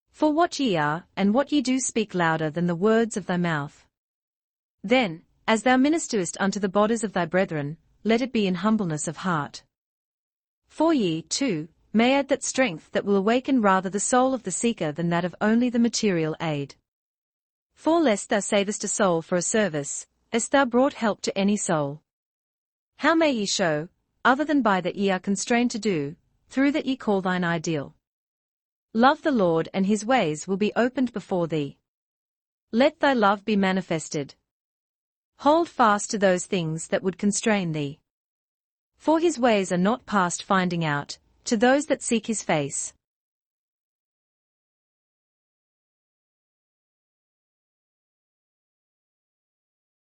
For what ye are, and what ye do speak louder than the words of thy mouth. Then, as thou ministerest unto the bodies of thy brethren, let it be in humbleness of heart. For ye, too, may add that strength that will awaken rather the soul of the seeker than that of only the material aid. For lest thou savest a soul for a service, hast thou brought help to any soul. How may ye show, other than by that ye are constrained to do, through that ye call thine ideal? Love the Lord and his ways will be opened before thee. Let thy love be manifested. Hold fast to those things that would constrain thee. For his ways are not past finding out, to those that seek his face.